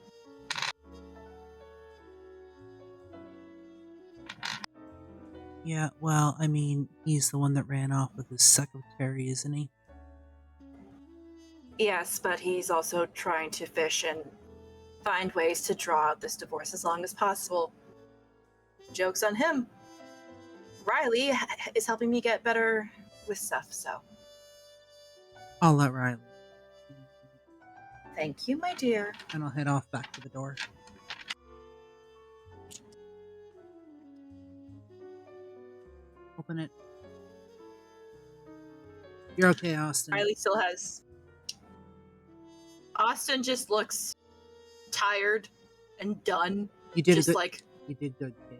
Yeah, well, I mean, he's the one that ran off with his secretary, isn't he? Yes, but he's also trying to fish and find ways to draw out this divorce as long as possible. Joke's on him. Riley is helping me get better with stuff, so. I'll let Riley. Thank you, my dear. And I'll head off back to the door. Open it. You're okay, Austin. Riley still has. Austin just looks tired and done. You did just good. like, You did good, kid.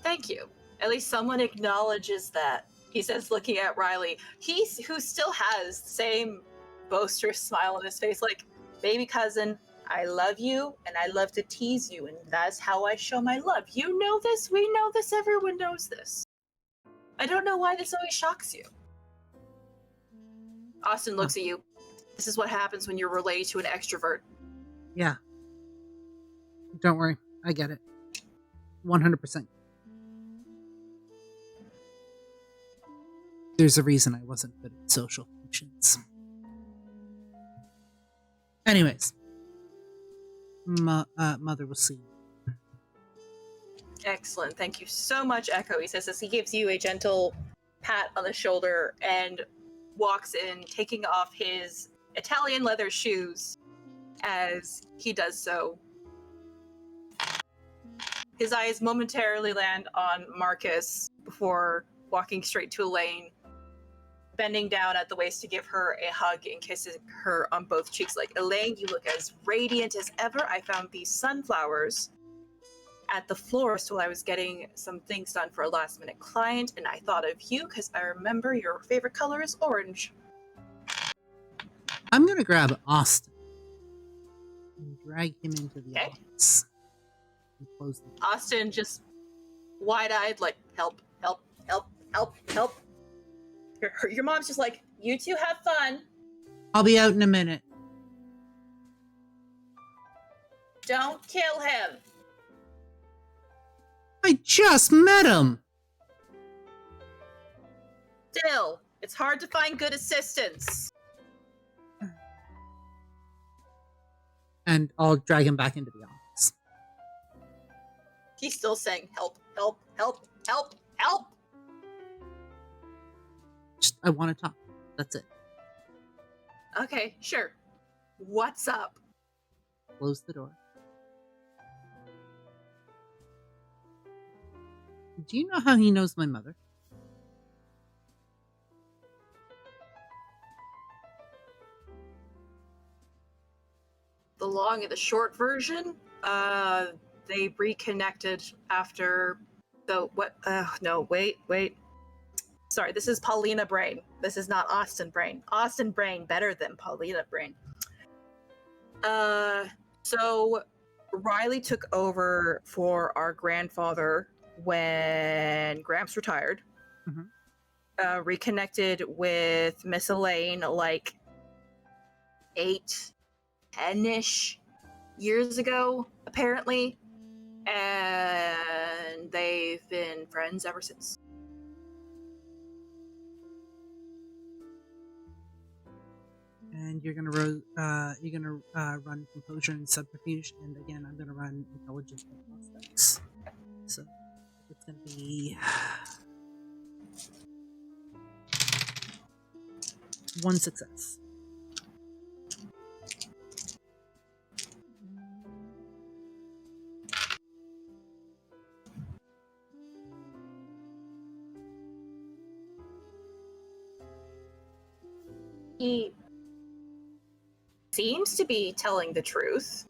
thank you. At least someone acknowledges that. He says, looking at Riley, who still has the same boisterous smile on his face, like, baby cousin, I love you, and I love to tease you, and that's how I show my love. You know this, we know this, everyone knows this. I don't know why this always shocks you. Austin looks at you. This is what happens when you're related to an extrovert. Yeah. Don't worry. I get it. 100%. There's a reason I wasn't good at social functions. Anyways, mother will see you. Excellent. Thank you so much, Echo. He says as he gives you a gentle pat on the shoulder and walks in, taking off his Italian leather shoes as he does so. His eyes momentarily land on Marcus before walking straight to Elaine, bending down at the waist to give her a hug and kissing her on both cheeks. Like, Elaine, you look as radiant as ever. I found these sunflowers at the florist while I was getting some things done for a last minute client, and I thought of you because I remember your favorite color is orange. I'm going to grab Austin and drag him into the office. And close the door. Austin just wide-eyed, like, help, help, help, help, help. Your mom's just like, you two have fun. I'll be out in a minute. Don't kill him. I just met him. Still, it's hard to find good assistants. And I'll drag him back into the office. He's still saying, help, help, help, help, help. Just, I want to talk. That's it. Okay, sure. What's up? Close the door. Do you know how he knows my mother? The long and the short version, they reconnected after the what? No, wait. Sorry, this is Paulina Brain. This is not Austin Brain. Austin Brain better than Paulina Brain. So Riley took over for our grandfather when Gramps retired. Mm-hmm. Reconnected with Miss Elaine like 10-ish years ago, apparently. And they've been friends ever since. And you're gonna run composure and subterfuge, and again I'm gonna run intelligence and prospects. So it's gonna be 1 success. He seems to be telling the truth,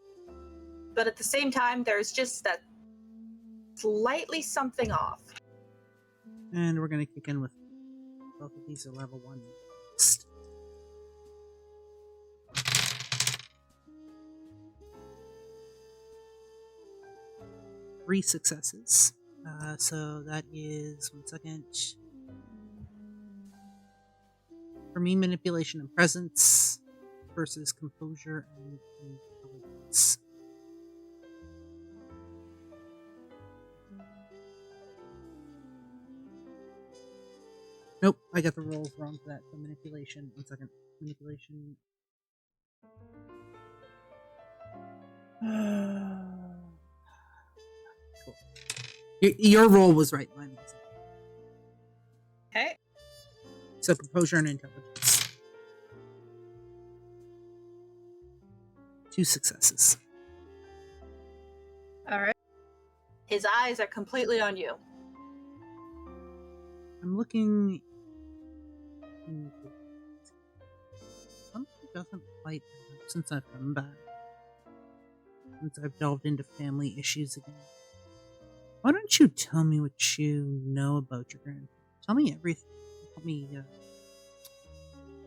but at the same time, there's just that slightly something off. And we're gonna kick in with both of these are level 1. 3 successes. So that is 1 second. For me, manipulation and presence versus composure and intelligence. Nope, I got the rolls wrong for that. For manipulation, 1 second. Manipulation. Cool. Your roll was right, mine wasn't. Okay. So composure and intelligence. 2 successes. All right. His eyes are completely on you. I'm looking into something doesn't quite add up since I've come back. Since I've delved into family issues again. Why don't you tell me what you know about your grandfather? Tell me everything. Help me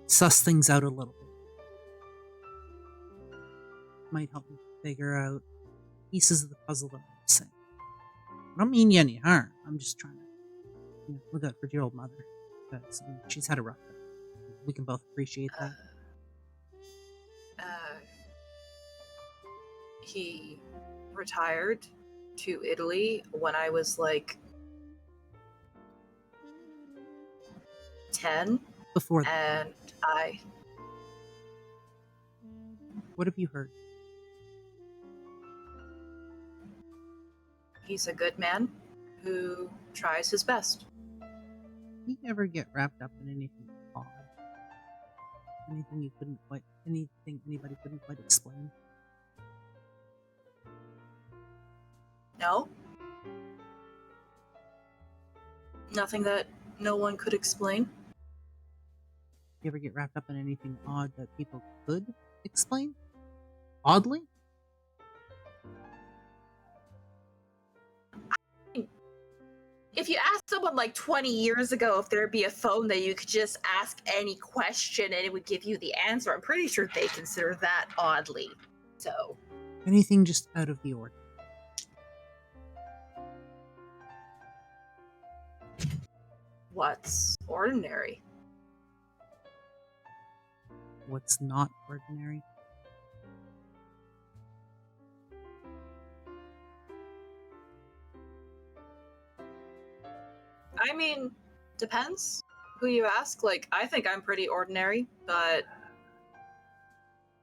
suss things out a little bit. Might help me figure out pieces of the puzzle that I'm missing. I don't mean you any harm. I'm just trying to look out for your old mother. Because she's had a rough day. We can both appreciate that. He retired to Italy when I was like 10. Before that. And I What have you heard? He's a good man who tries his best. Did you ever get wrapped up in anything odd? Anything anybody couldn't quite explain? No? Nothing that no one could explain? You ever get wrapped up in anything odd that people could explain? Oddly? If you asked someone like 20 years ago if there'd be a phone that you could just ask any question and it would give you the answer, I'm pretty sure they consider that oddly. So, Anything just out of the ordinary? what's ordinary? What's not ordinary? I mean, depends who you ask. Like, I think I'm pretty ordinary, but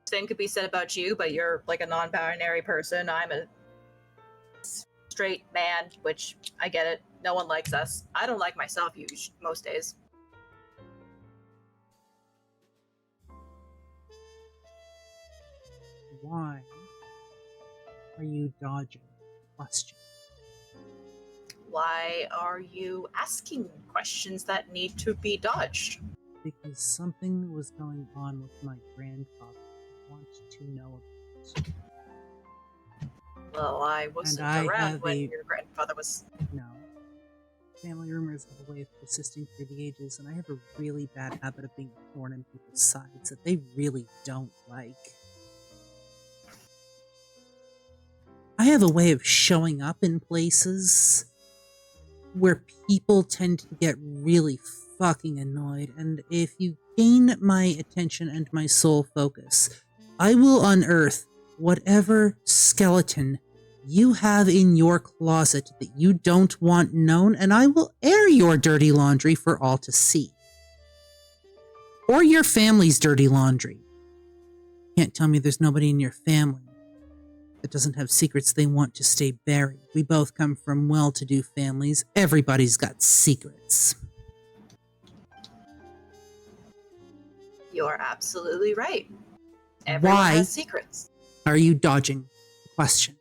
same could be said about you, but you're like a non-binary person. I'm a straight man, which I get it. No one likes us. I don't like myself most days. Why are you dodging the question? Why are you asking questions that need to be dodged? Because something was going on with my grandfather I want to know about. Well, I wasn't around when your grandfather was. No. Family rumors have a way of persisting through the ages, and I have a really bad habit of being a thorn in people's sides that they really don't like. I have a way of showing up in places where people tend to get really fucking annoyed, and if you gain my attention and my sole focus, I will unearth whatever skeleton you have in your closet that you don't want known, and I will air your dirty laundry for all to see. Or your family's dirty laundry. Can't tell me there's nobody in your family that doesn't have secrets they want to stay buried. We both come from well-to-do families. Everybody's got secrets. You're absolutely right. Everyone has secrets. Are you dodging the question?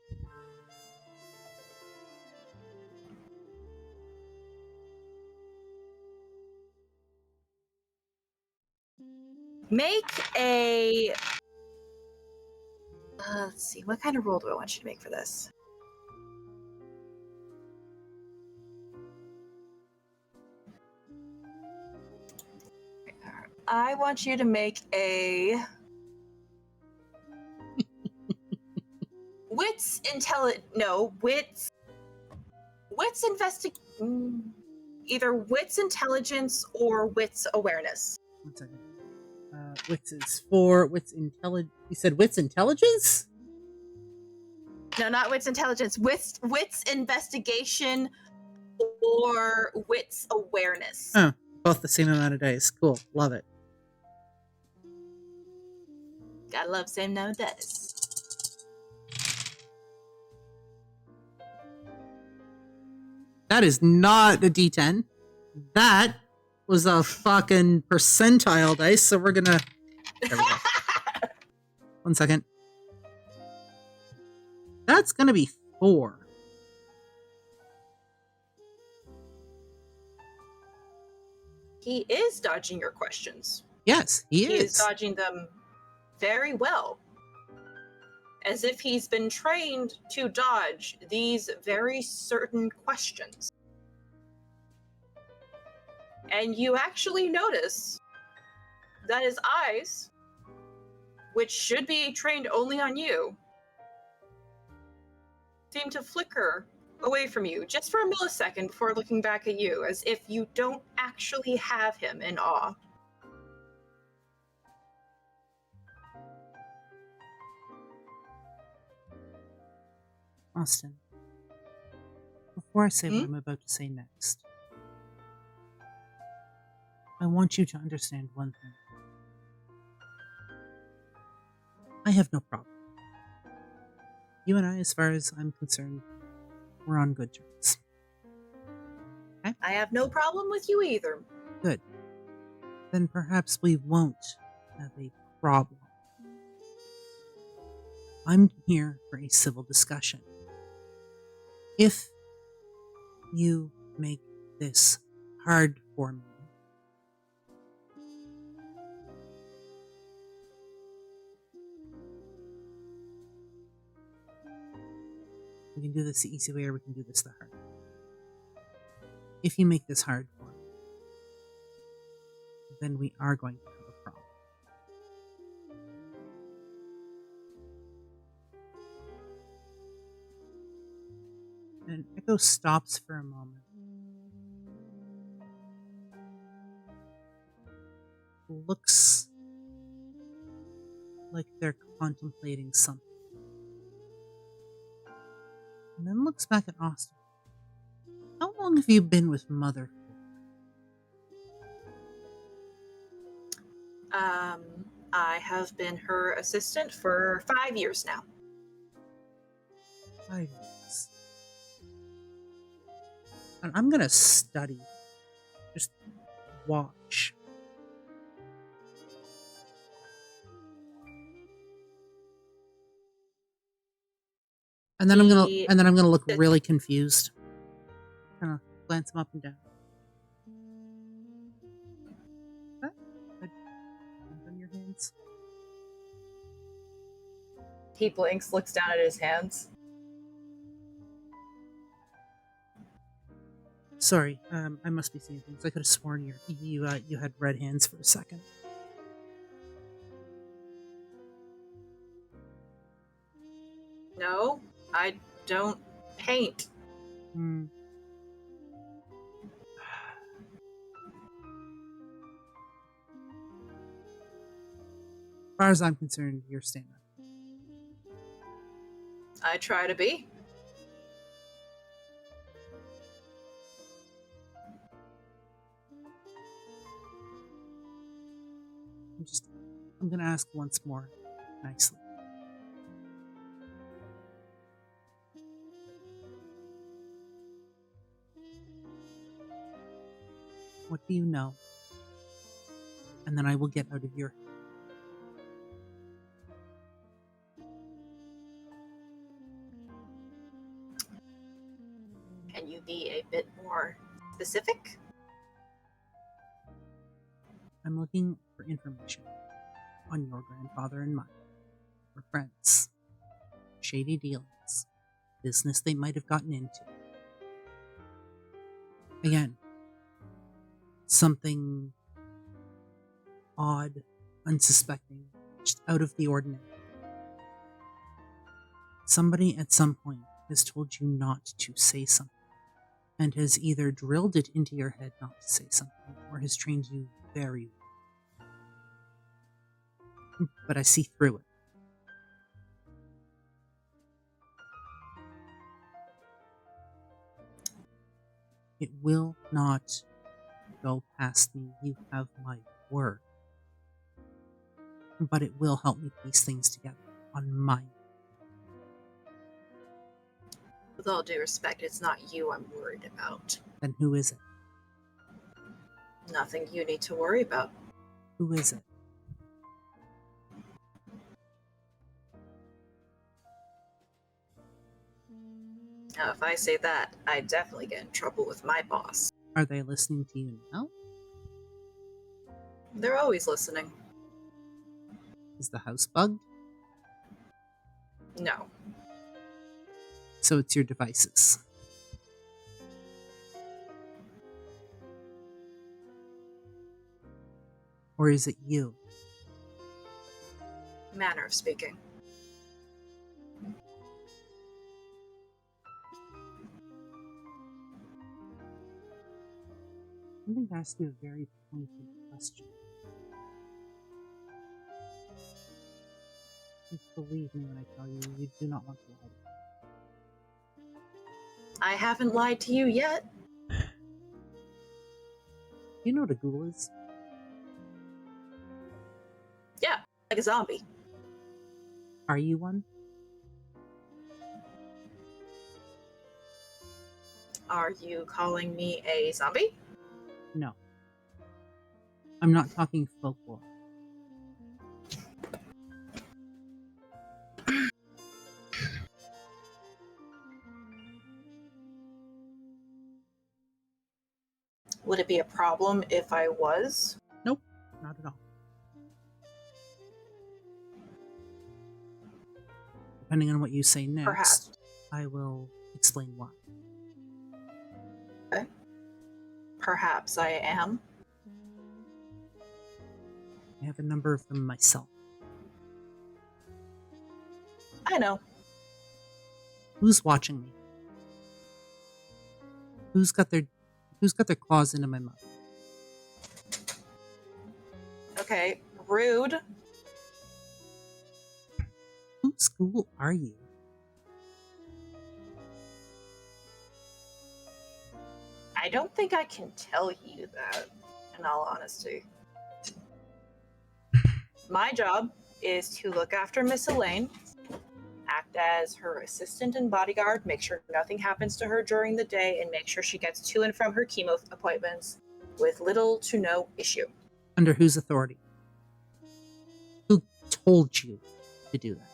Make a... let's see, what kind of roll do I want you to make for this? I want you to make a... wits either wits intelligence or wits awareness. 1 second. Wits is for wits intelligence. You said wits intelligence? No, not wits intelligence. Wits investigation or wits awareness. Oh, both the same amount of dice. Cool. Love it. Gotta love same amount of dice. That is not a D10. That was a fucking percentile dice, so we're gonna... There we go. 1 second. That's gonna be 4. He is dodging your questions. Yes, he is. He is dodging them very well. As if he's been trained to dodge these very certain questions. And you actually notice that his eyes, which should be trained only on you, seem to flicker away from you just for a millisecond before looking back at you, as if you don't actually have him in awe. Austin, before I say what I'm about to say next, I want you to understand one thing. I have no problem. You and I, as far as I'm concerned, we're on good terms. Okay? I have no problem with you either. Good. Then perhaps we won't have a problem. I'm here for a civil discussion. If you make this hard for me, we can do this the easy way or we can do this the hard way. If you make this hard for me, then we are going to have a problem. And Echo stops for a moment. Looks like they're contemplating something. And then looks back at Austin. How long have you been with Mother? I have been her assistant for 5 years now. 5 years. And I'm gonna study. Just watch. And then I'm gonna look really confused. Kind of glance him up and down. Okay. Good. Hands on your hands. He blinks, looks down at his hands. Sorry, I must be seeing things. I could have sworn you had red hands for a second. No, I don't paint. Hmm. As far as I'm concerned, you're stand up. I try to be. I'm gonna ask once more, nicely. What do you know? And then I will get out of your head. Can you be a bit more specific? I'm looking for information on your grandfather and mine. We're friends. Shady dealings. Business they might have gotten into. Again, something odd, unsuspecting, just out of the ordinary. Somebody at some point has told you not to say something, and has either drilled it into your head not to say something, or has trained you very well. But I see through it. It will not go past me. You have my word. But it will help me piece things together on mine. With all due respect, it's not you I'm worried about. Then who is it? Nothing you need to worry about. Who is it? Now, if I say that, I definitely get in trouble with my boss. Are they listening to you now? They're always listening. Is the house bugged? No. So it's your devices. Or is it you? Manner of speaking. I'm going to ask you a very pointed question. Just believe me when I tell you, you do not want to lie. I haven't lied to you yet. Do you know what a ghoul is? Yeah, like a zombie. Are you one? Are you calling me a zombie? No. I'm not talking folklore. Would it be a problem if I was? Nope, not at all. Depending on what you say next, Perhaps. I will explain why. Okay. Perhaps I am. I have a number of them myself. I know. Who's watching me? Who's got their claws into my mouth? Okay, rude. Whose school are you? I don't think I can tell you that, in all honesty. My job is to look after Miss Elaine, act as her assistant and bodyguard, make sure nothing happens to her during the day, and make sure she gets to and from her chemo appointments with little to no issue. Under whose authority? Who told you to do that?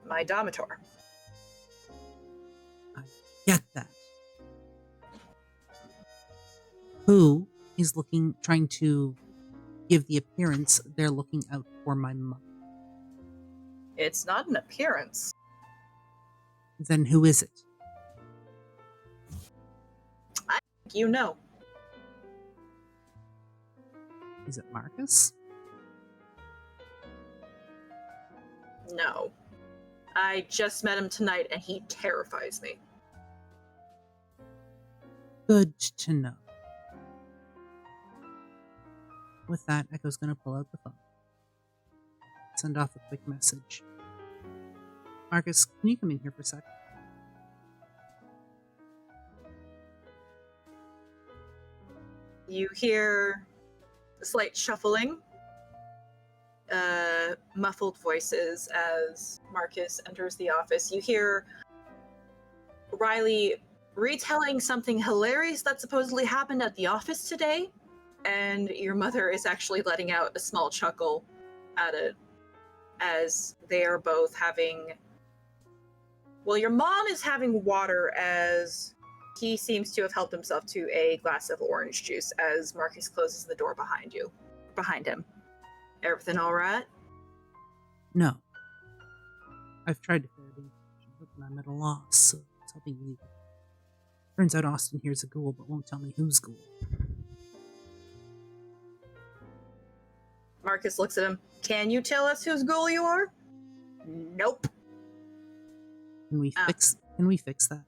My domitor. I get that. Who is trying to give the appearance they're looking out for my mother? It's not an appearance. Then who is it? You know. Is it Marcus? No. I just met him tonight and he terrifies me. Good to know. With that, Echo's going to pull out the phone. Send off a quick message. Marcus, can you come in here for a sec? You hear a slight shuffling, muffled voices as Marcus enters the office. You hear Riley retelling something hilarious that supposedly happened at the office today, and your mother is actually letting out a small chuckle at it as they are both having... Well, your mom is having water as he seems to have helped himself to a glass of orange juice as Marcus closes the door behind him. Everything all right? No. I've tried to ferret information, but I'm at a loss, so it's helping you. Turns out Austin here's a ghoul, but won't tell me who's ghoul. Marcus looks at him. Can you tell us whose ghoul you are? Nope. Can we fix that?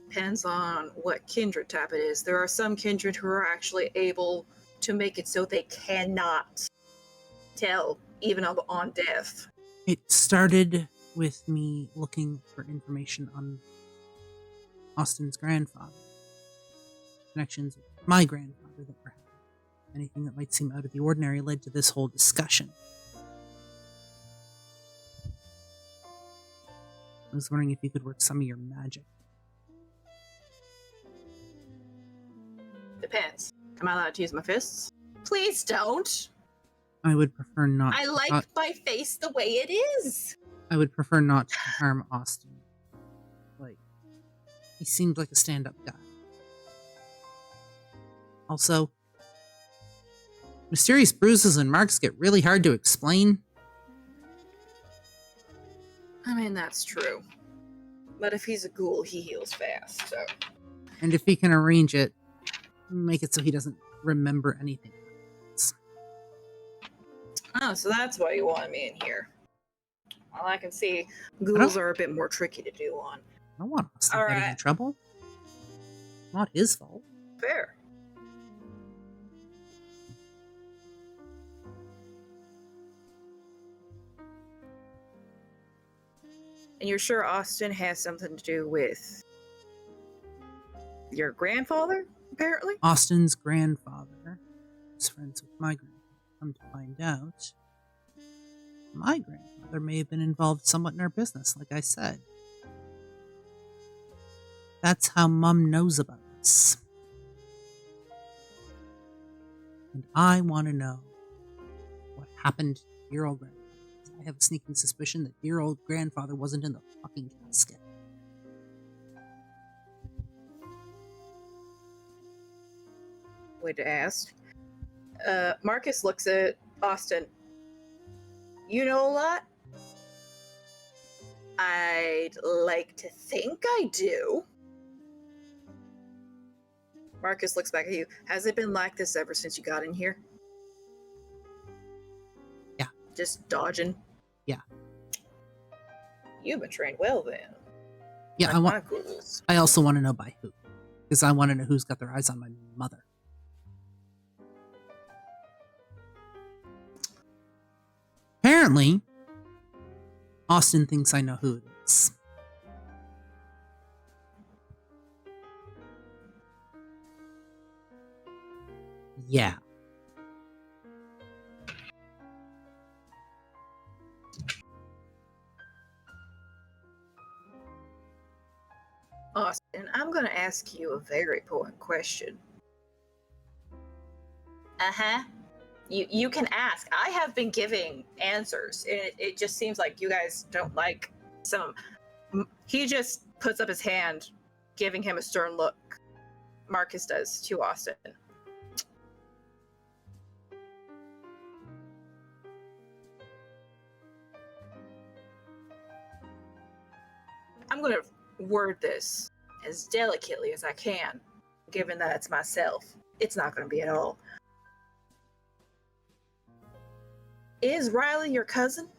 Depends on what kindred type it is. There are some kindred who are actually able to make it so they cannot tell, even on death. It started with me looking for information on Austin's grandfather. Connections with my grandfather that were happening. Anything that might seem out of the ordinary led to this whole discussion. I was wondering if you could work some of your magic. Depends. Am I allowed to use my fists? Please don't. I would prefer not. I like my face the way it is. I would prefer not to harm Austin. Like, he seems like a stand-up guy. Also, mysterious bruises and marks get really hard to explain. I mean, that's true. But if he's a ghoul, he heals fast, so... And if he can arrange it, make it so he doesn't remember anything. Oh, so that's why you want me in here. Well, I can see ghouls are a bit more tricky to do on. I don't want Austin getting in trouble. Not his fault. Fair. And you're sure Austin has something to do with your grandfather, apparently? Austin's grandfather is friends with my grandfather. come to find out, my grandfather may have been involved somewhat in our business, like I said. That's how Mum knows about us. And I want to know what happened to dear old grandfather. I have a sneaking suspicion that dear old grandfather wasn't in the fucking casket. Way to ask. Marcus looks at Austin. You know a lot? I'd like to think I do. Marcus looks back at you. Has it been like this ever since you got in here? Yeah. Just dodging? Yeah. You've been trained well then. Yeah, like I also want to know by who. Because I want to know who's got their eyes on my mother. Apparently, Austin thinks I know who it is. Yeah. Austin, I'm going to ask you a very important question. Uh-huh. You can ask. I have been giving answers. It just seems like you guys don't like some. He just puts up his hand, giving him a stern look. Marcus does to Austin. I'm going to word this as delicately as I can, given that it's myself. It's not going to be at all. Is Riley your cousin?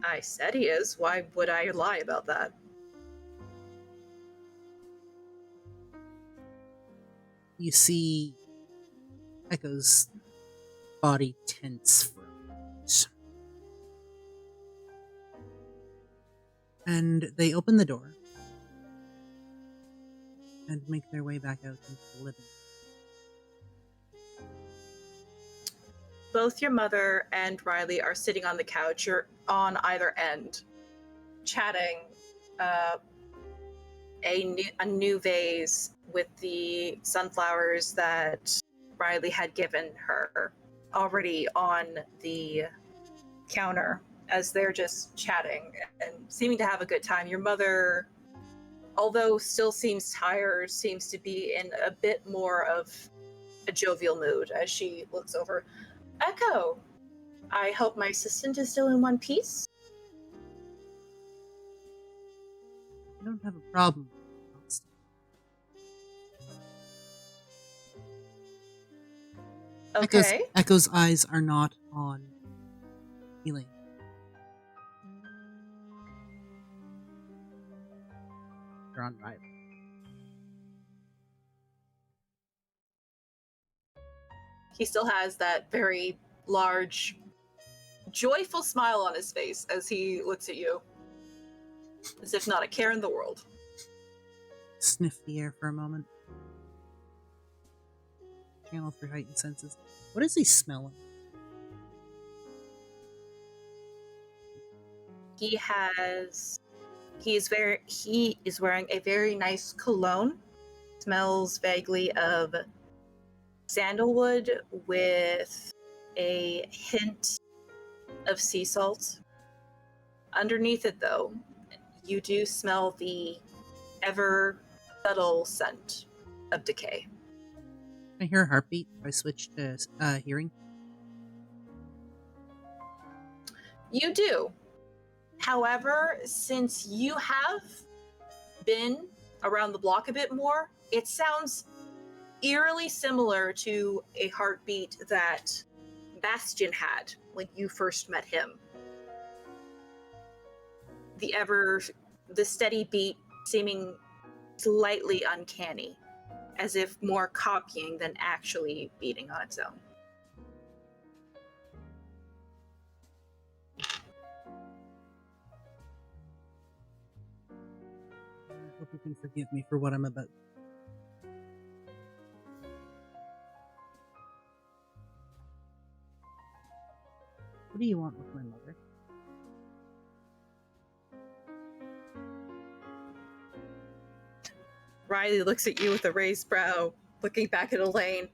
I said he is. Why would I lie about that? You see Echo's body tense for a moment. And they open the door and make their way back out into the living room. Both your mother and Riley are sitting on the couch or on either end, chatting. A new vase with the sunflowers that Riley had given her already on the counter as they're just chatting and seeming to have a good time. Your mother, although still seems tired, seems to be in a bit more of a jovial mood as she looks over. Echo, I hope my assistant is still in one piece. I don't have a problem with Austin. Okay. Echo's eyes are not on Elaine. They're on Riley. He still has that very large, joyful smile on his face as he looks at you, as if not a care in the world. Sniff the air for a moment. Channel through heightened senses. What is he smelling? He is wearing a very nice cologne. Smells vaguely of sandalwood with a hint of sea salt. Underneath it, though, you do smell the ever subtle scent of decay. Can I hear a heartbeat if I switch to hearing? You do. However, since you have been around the block a bit more, it sounds eerily similar to a heartbeat that Bastion had when you first met him. The steady beat seeming slightly uncanny, as if more copying than actually beating on its own. I hope you can forgive me for what I'm about. What do you want with my mother? Riley looks at you with a raised brow, looking back at Elaine.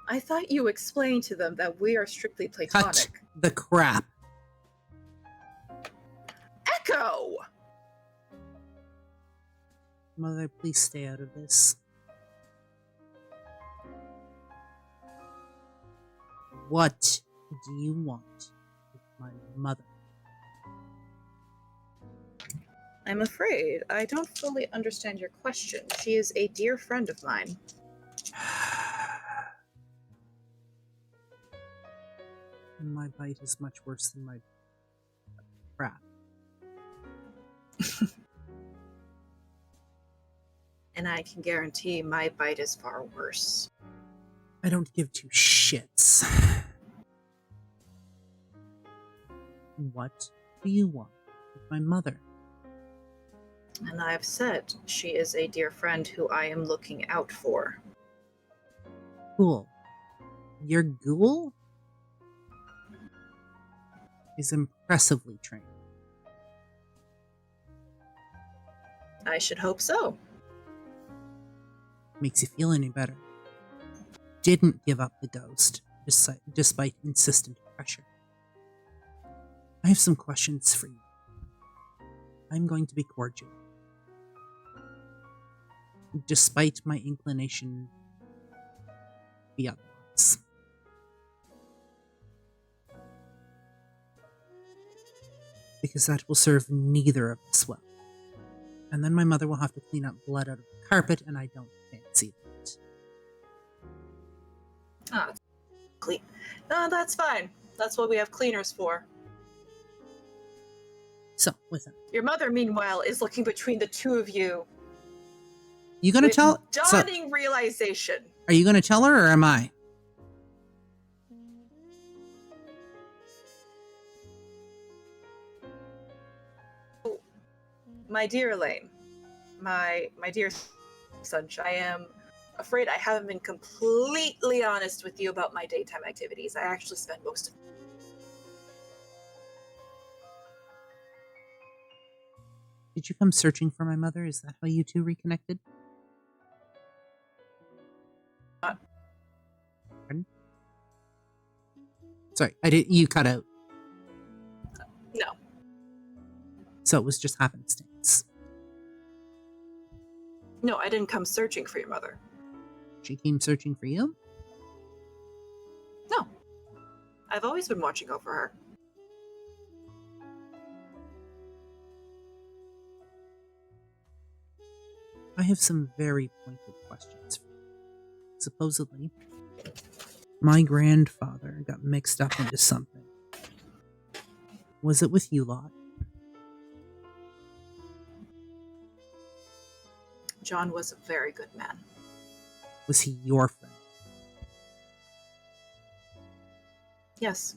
I thought you explained to them that we are strictly platonic. Cut the crap. Echo! Mother, please stay out of this. What do you want with my mother? I'm afraid I don't fully understand your question. She is a dear friend of mine. My bite is much worse than my crap. And I can guarantee my bite is far worse. I don't give two shits. What do you want with my mother? And I've said she is a dear friend who I am looking out for. Cool. Your ghoul is impressively trained. I should hope so. Makes you feel any better. Didn't give up the ghost, despite insistent pressure. I have some questions for you. I'm going to be cordial. Despite my inclination to be otherwise. Because that will serve neither of us well. And then my mother will have to clean up blood out of the carpet, and I don't fancy that. Ah, clean. No, that's fine. That's what we have cleaners for. So, with that, Your mother, meanwhile, is looking between the two of you. you gonna with tell? dawning realization. Are you gonna tell her, or am I? My dear Elaine, my dear sunshine, I am afraid I haven't been completely honest with you about my daytime activities. I actually spend most of Did you come searching for my mother? Is that how you two reconnected? Pardon? Sorry, I did. You cut out. No. So it was just happenstance. No, I didn't come searching for your mother. She came searching for you? No. I've always been watching over her. I have some very pointed questions for you. Supposedly, my grandfather got mixed up into something. Was it with you lot? John was a very good man. Was he your friend? Yes.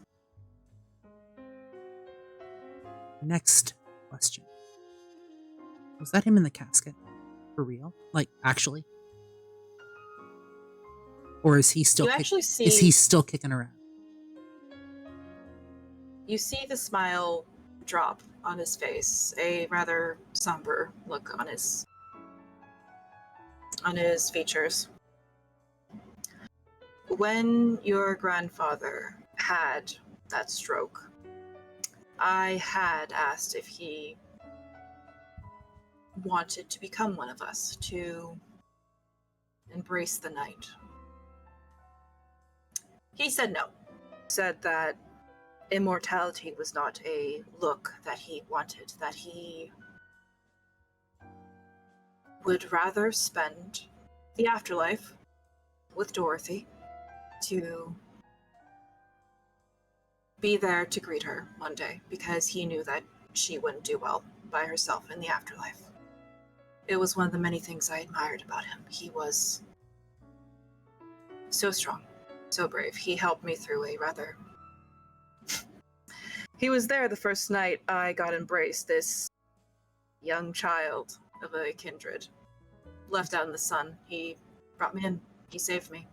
Next question. Was that him in the casket? For real? Like, actually? Or is he still You actually see... is he still kicking around? You see the smile drop on his face, a rather somber look on his features. When your grandfather had that stroke, I had asked if he wanted to become one of us, to embrace the night. He said no. Said that immortality was not a look that he wanted, that he would rather spend the afterlife with Dorothy, to be there to greet her one day, because he knew that she wouldn't do well by herself in the afterlife. It was one of the many things I admired about him. He was so strong, so brave. He helped me through a rather... He was there the first night I got embraced, this young child of a kindred. Left out in the sun. He brought me in. He saved me.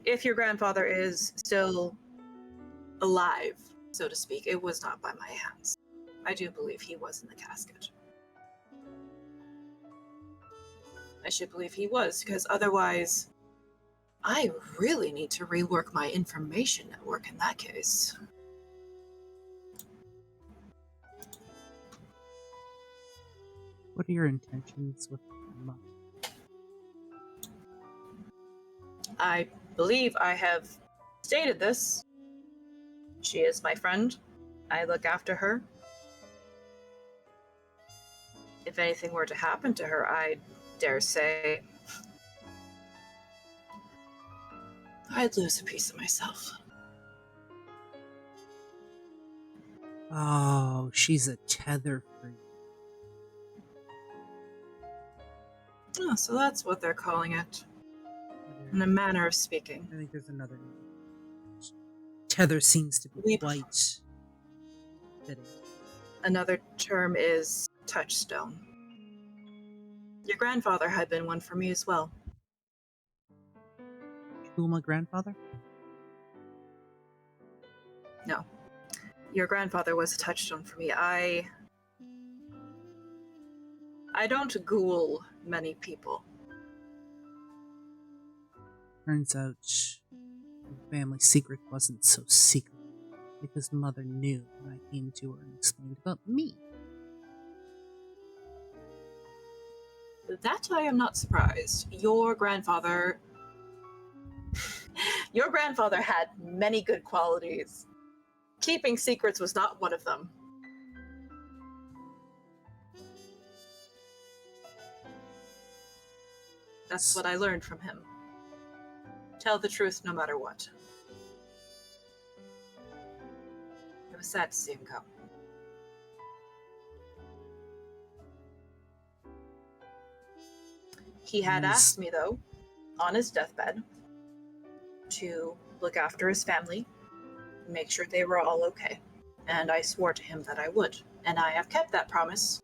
If your grandfather is still alive, so to speak, it was not by my hands. I do believe he was in the casket. I should believe he was, because otherwise, I really need to rework my information network in that case. What are your intentions with your mother? I believe I have stated this. She is my friend. I look after her. If anything were to happen to her, I dare say I'd lose a piece of myself. Oh, she's a tether for you. Oh, so that's what they're calling it. In a manner of speaking. I think there's another name. Tether seems to be quite fitting. Another term is touchstone. Your grandfather had been one for me as well. Kill my grandfather? No. Your grandfather was a touchstone for me. I don't ghoul many people. Turns out the family secret wasn't so secret because Mother knew when I came to her and explained about me. That I am not surprised. Your grandfather had many good qualities. Keeping secrets was not one of them. That's what I learned from him. Tell the truth no matter what. It was sad to see him go. He had asked me, though, on his deathbed, to look after his family, make sure they were all okay. And I swore to him that I would. And I have kept that promise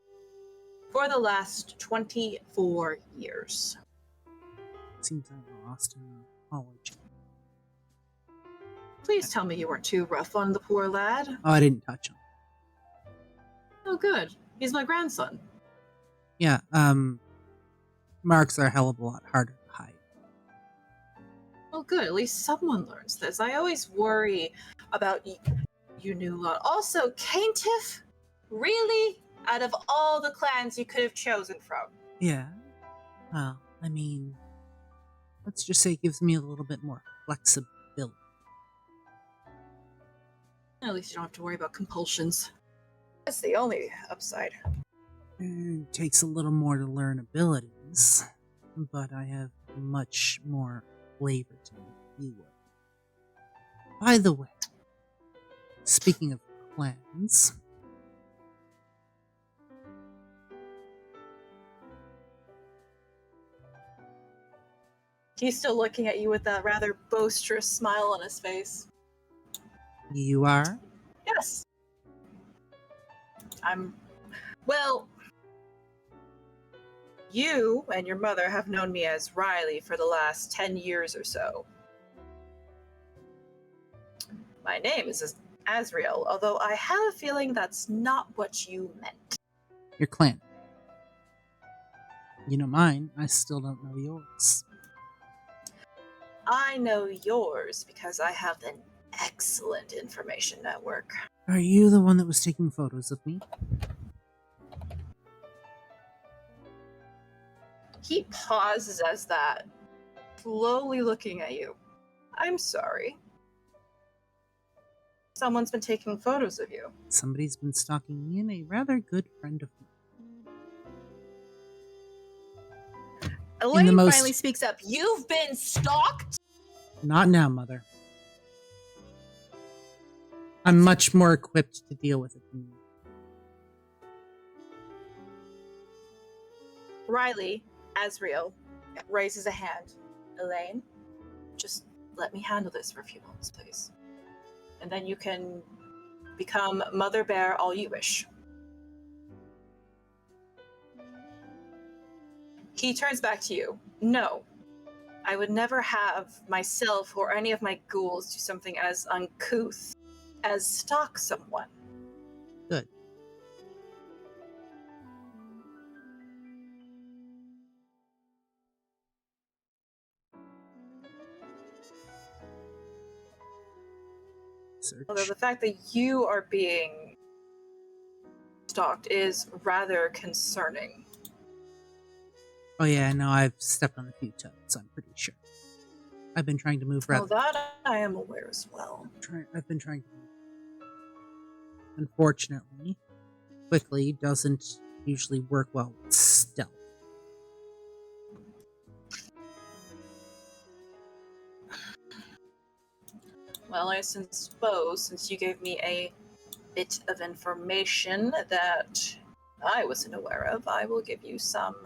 for the last 24 years. Seems I lost an apology. Please tell me you weren't too rough on the poor lad. Oh, I didn't touch him. Oh, good. He's my grandson. Yeah, marks are a hell of a lot harder to hide. Oh, good. At least someone learns this. I always worry about you new lot. Also, Caintiff? Really? Out of all the clans you could have chosen from. Yeah. Well, I mean, let's just say it gives me a little bit more flexibility. At least you don't have to worry about compulsions. That's the only upside. It takes a little more to learn abilities, but I have much more flavor to me than you would. By the way, speaking of clans, He's still looking at you with that rather boisterous smile on his face. you are? Yes. Well, you and your mother have known me as Riley for the last 10 years or so. My name is Azriel, although I have a feeling that's not what you meant. Your clan. You know mine, I still don't know yours. I know yours because I have an excellent information network. Are you the one that was taking photos of me? He pauses as that, slowly looking at you. I'm sorry. Someone's been taking photos of you. Somebody's been stalking me and a rather good friend of mine. Elaine finally speaks up. You've been stalked? Not now, Mother. I'm much more equipped to deal with it than you. Riley, Azriel, raises a hand. Elaine, just let me handle this for a few moments, please. And then you can become Mother Bear all you wish. He turns back to you. No. I would never have myself or any of my ghouls do something as uncouth as stalk someone. Good. Although Search. the fact that you are being stalked is rather concerning. Oh yeah, no, I've stepped on a few toes, I'm pretty sure. I've been trying to move Oh, rather. that I am aware as well. I've been trying to move. Unfortunately, quickly doesn't usually work well with stealth. Well, I suppose since you gave me a bit of information that I wasn't aware of, I will give you some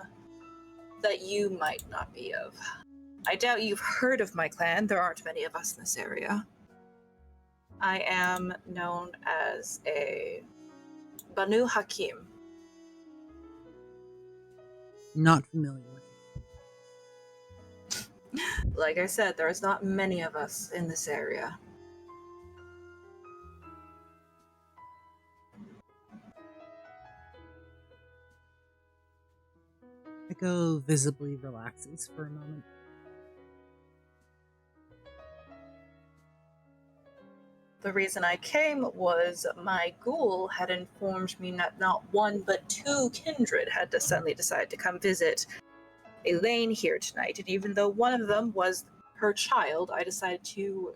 that you might not be of. I doubt you've heard of my clan. There aren't many of us in this area. I am known as a Banu Hakim. Not familiar with it. Like I said, there's not many of us in this area. Echo visibly relaxes for a moment. The reason I came was my ghoul had informed me that not one but two kindred had suddenly decided to come visit Elaine here tonight, and even though one of them was her child, I decided to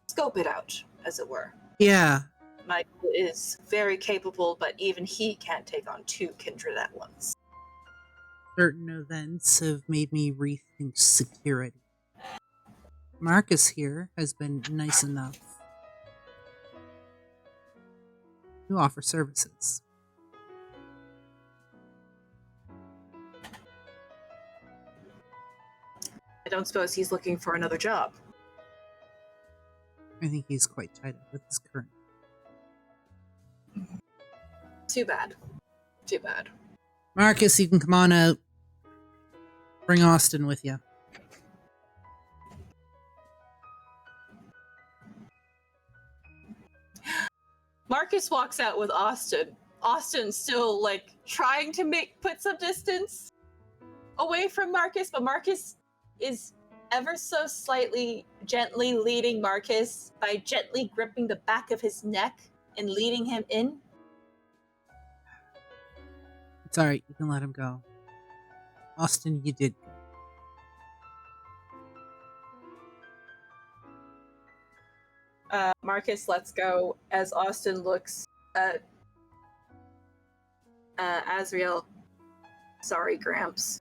scope it out, as it were. Yeah. My ghoul is very capable, but even he can't take on two kindred at once. Certain events have made me rethink security. Marcus here has been nice enough to offer services. I don't suppose he's looking for another job. I think he's quite tied up with his current. Too bad. Too bad. Marcus, you can come on out. Bring Austin with you. Marcus walks out with Austin. Austin still trying to put some distance away from Marcus, but Marcus is ever so slightly gently leading Marcus by gently gripping the back of his neck and leading him in. It's alright, you can let him go. Austin, you did good. Marcus lets go as Austin looks at Azriel. Sorry, Gramps.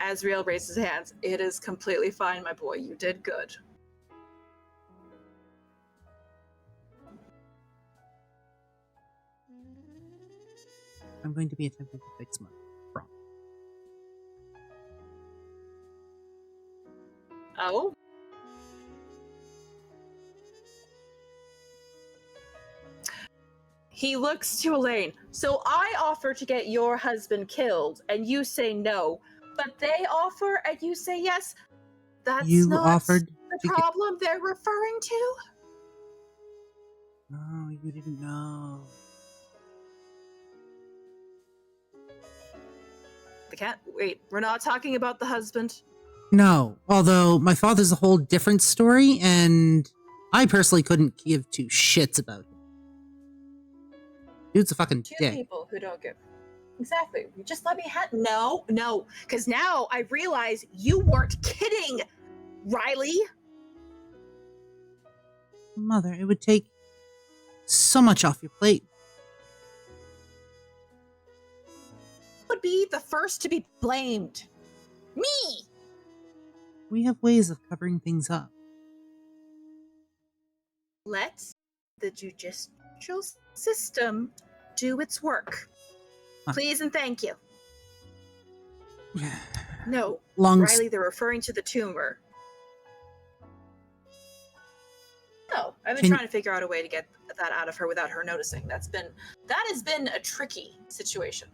Azriel raises his hands. It is completely fine, my boy. You did good. I'm going to be attempting to fix my problem. Oh? He looks to Elaine. So I offer to get your husband killed, and you say no. But they offer, and you say yes. That's you not offered the problem they're referring to? No, you didn't know. The cat? Wait, we're not talking about the husband? No, although my father's a whole different story, and I personally couldn't give two shits about him. Dude's a fucking Two dick. people who don't give. Exactly. You just let me No, because now I realize you weren't kidding, Riley. Mother, it would take so much off your plate. Would be the first to be blamed. Me. We have ways of covering things up. Let the judicial system do its work. Please and thank you. No, Riley, they're referring to the tumor. No, I've been trying to figure out a way to get that out of her without her noticing. That has been a tricky situation.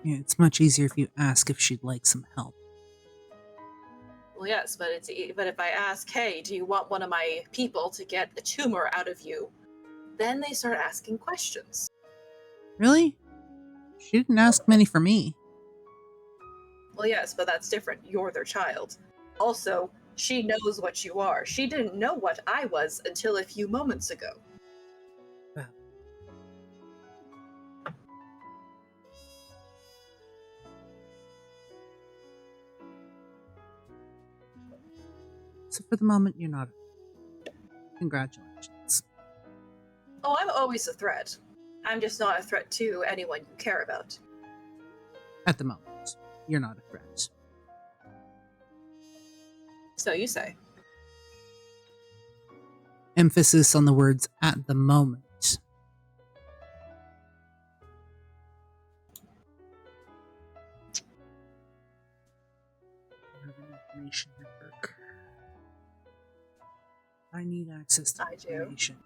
Yeah, it's much easier if you ask if she'd like some help. Well, yes, but but if I ask, hey, do you want one of my people to get a tumor out of you? Then they start asking questions. Really? She didn't ask many for me. Well, yes, but that's different. You're their child. Also, she knows what you are. She didn't know what I was until a few moments ago. Well. So for the moment, you're not. Congratulations. Oh, I'm always a threat. I'm just not a threat to anyone you care about. At the moment, you're not a threat. So you say. Emphasis on the words "at the moment." Urban Information Network. I need access to I do. information.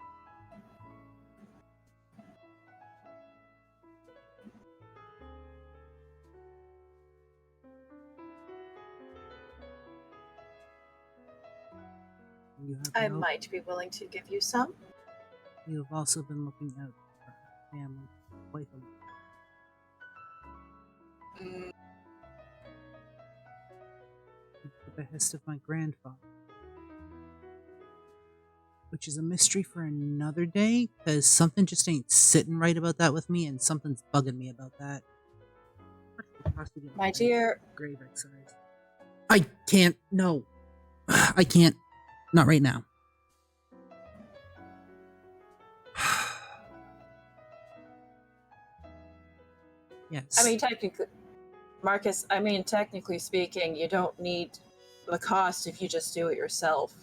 You I have might be willing to give you some. You have also been looking out for her family quite a lot. At the behest of my grandfather. Which is a mystery for another day, because something just ain't sitting right about that with me, and something's bugging me about that. My dear. Grave exercise. I can't. No. I can't. Not right now. Yes. I mean, technically, Marcus, technically speaking, you don't need the cost if you just do it yourself.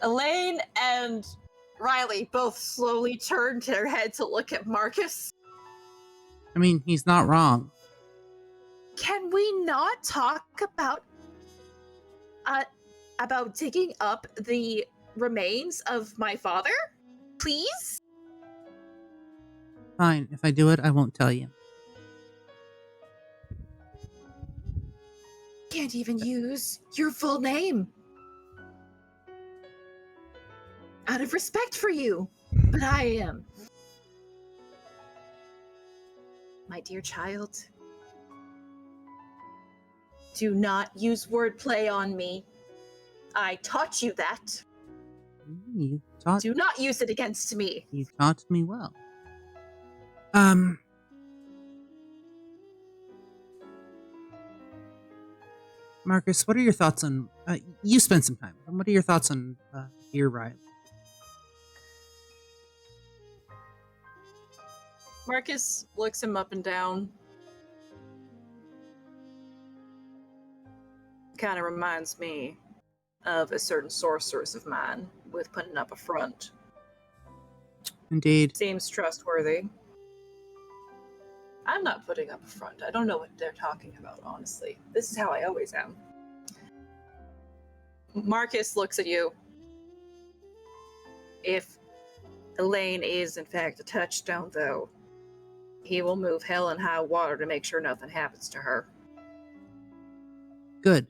Elaine and Riley both slowly turned their head to look at Marcus. I mean, he's not wrong. Can we not talk about digging up the remains of my father? Please? Fine. If I do it, I won't tell you. Can't even use your full name. Out of respect for you. But I am. My dear child. Do not use wordplay on me. I taught you that. Do not use it against me. You taught me well. Marcus, what are your thoughts on... you spent some time. What are your thoughts on your Riley? Marcus looks him up and down. Kind of reminds me of a certain sorceress of mine with putting up a front. Indeed. Seems trustworthy. I'm not putting up a front. I don't know what they're talking about, honestly. This is how I always am. Marcus looks at you. If Elaine is, in fact, a touchstone, though, he will move hell and high water to make sure nothing happens to her. Good.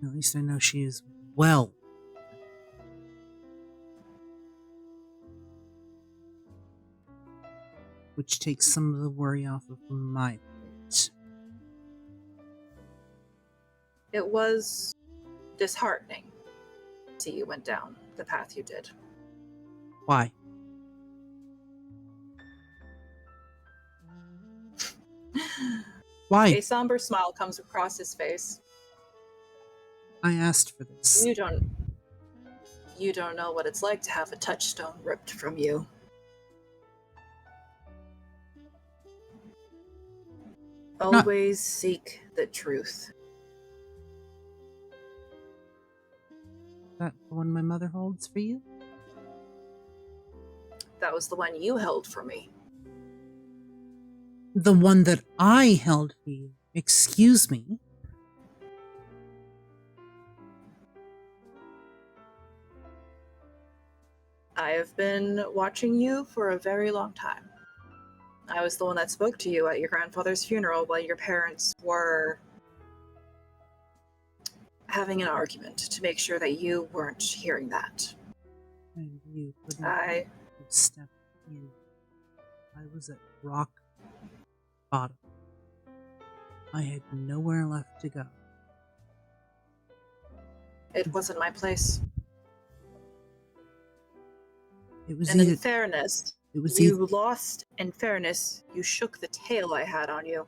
At least I know she is well. Which takes some of the worry off of my plate. It was disheartening to see you went down the path you did. Why? Why? A somber smile comes across his face. I asked for this. You don't know what it's like to have a touchstone ripped from you. Always seek the truth. Is that the one my mother holds for you? That was the one you held for me. The one that I held for you. Excuse me? I have been watching you for a very long time. I was the one that spoke to you at your grandfather's funeral while your parents were having an argument to make sure that you weren't hearing that. And you couldn't I step in. I was at rock bottom. I had nowhere left to go. It wasn't my place. It was And in either fairness, it was you lost. In fairness, you shook the tail I had on you.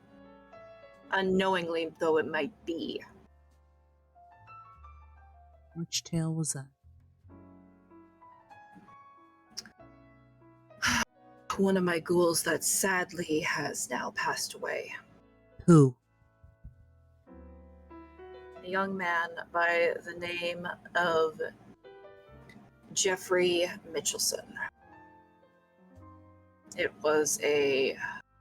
Unknowingly though it might be. which tale was that? One of my ghouls that sadly has now passed away. Who? A young man by the name of Jeffrey Mitchelson. It was a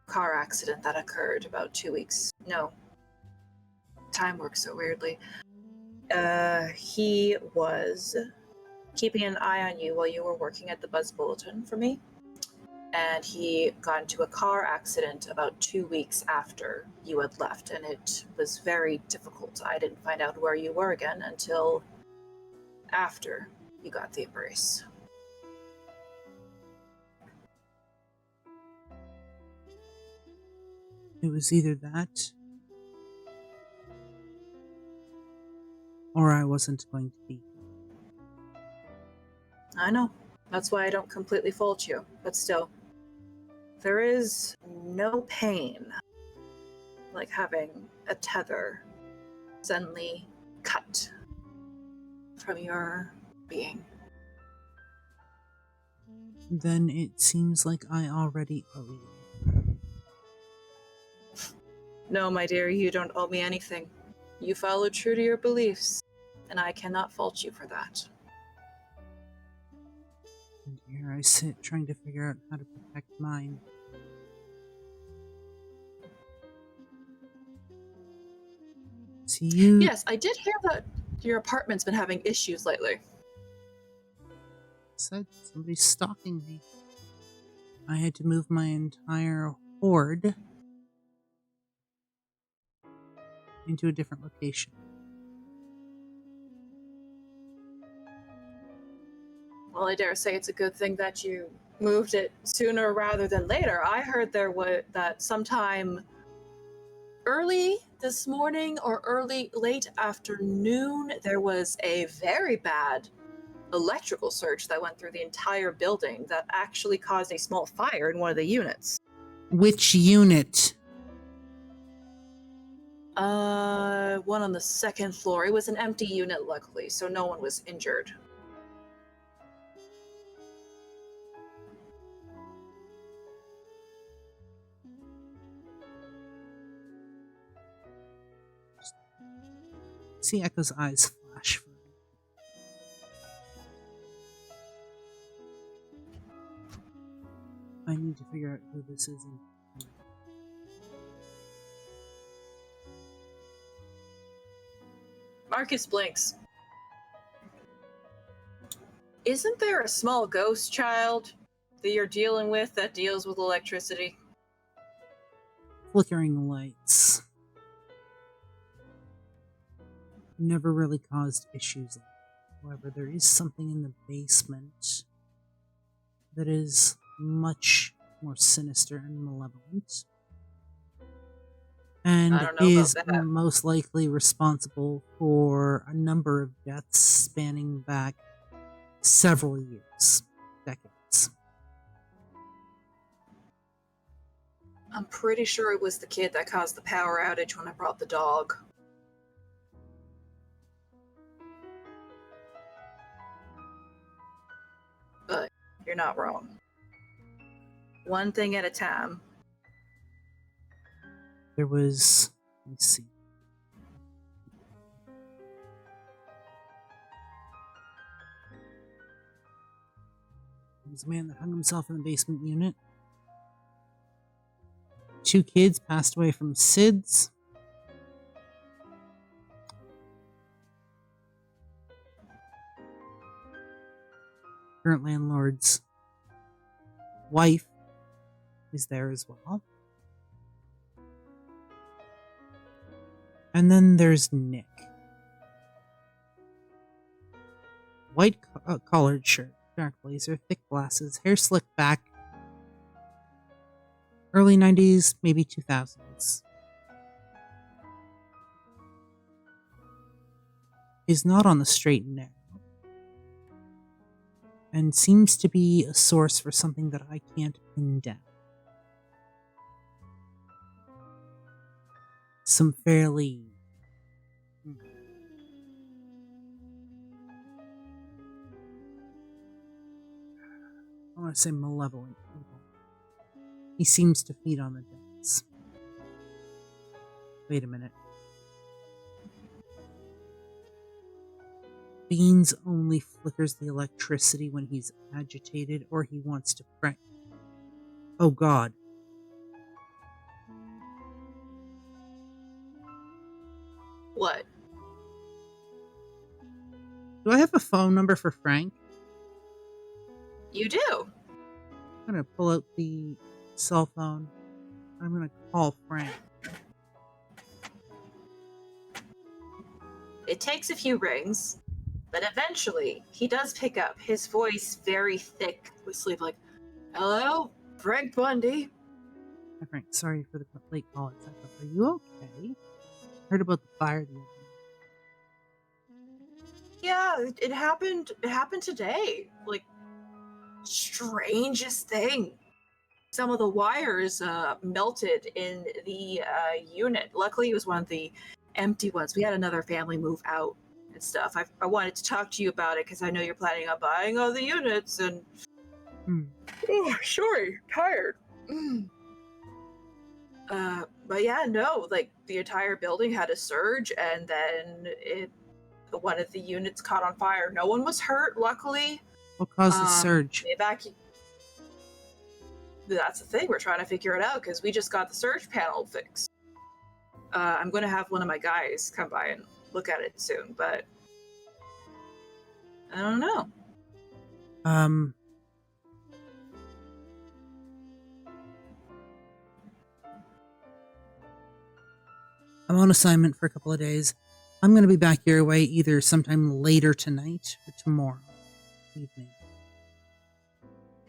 car accident that occurred about 2 weeks. No. Time works so weirdly. He was keeping an eye on you while you were working at the Buzz Bulletin for me. And he got into a car accident about 2 weeks after you had left, and it was very difficult. I didn't find out where you were again until after you got the embrace. It was either that or I wasn't going to be. I know. That's why I don't completely fault you, but still. There is no pain like having a tether suddenly cut from your being. Then it seems like I already owe you. No, my dear, you don't owe me anything. You followed true to your beliefs, and I cannot fault you for that. And here I sit trying to figure out how to protect mine. See you. Yes, I did hear that your apartment's been having issues lately. Said somebody's stalking me. I had to move my entire horde into a different location. Well, I dare say it's a good thing that you moved it sooner rather than later. I heard there was that sometime early this morning or late afternoon, there was a very bad electrical surge that went through the entire building that actually caused a small fire in one of the units. Which unit? One on the second floor. It was an empty unit, luckily, so no one was injured. See Echo's eyes flash for me. I need to figure out who this is. Marcus blinks. Isn't there a small ghost child that you're dealing with that deals with electricity? Flickering lights never really caused issues. However, there is something in the basement that is much more sinister and malevolent, and I don't know is about that. most likely responsible for a number of deaths spanning back several years, decades. I'm pretty sure it was the kid that caused the power outage when I brought the dog. But you're not wrong. One thing at a time. There was, let me see. There was a man that hung himself in the basement unit. 2 kids passed away from SIDS. Current landlord's wife is there as well. And then there's Nick. White collared shirt, dark blazer, thick glasses, hair slicked back. Early 90s, maybe 2000s. He's not on the straight and narrow. And seems to be a source for something that I can't pin down. Some fairly... I want to say malevolent people. He seems to feed on the debts. Wait a minute. Beans only flickers the electricity when he's agitated or he wants to prank. Oh God. What? Do I have a phone number for Frank? You do. I'm going to pull out the cell phone. I'm going to call Frank. It takes a few rings, but eventually he does pick up, his voice very thick with sleep, like, "Hello, Frank Bundy." Hi, Frank. Sorry for the late call. Are you okay? Heard about the fire the other night. Yeah, it happened. It happened today. Like, strangest thing. Some of the wires melted in the unit. Luckily, it was one of the empty ones. We had another family move out and stuff. I wanted to talk to you about it because I know you're planning on buying all the units and... Oh, sorry. Tired. But yeah, no, like, the entire building had a surge and then one of the units caught on fire. No one was hurt, luckily. What caused the surge? That's the thing. We're trying to figure it out because we just got the surge panel fixed. I'm going to have one of my guys come by and look at it soon, but I don't know. I'm on assignment for a couple of days. I'm going to be back your way either sometime later tonight or tomorrow evening.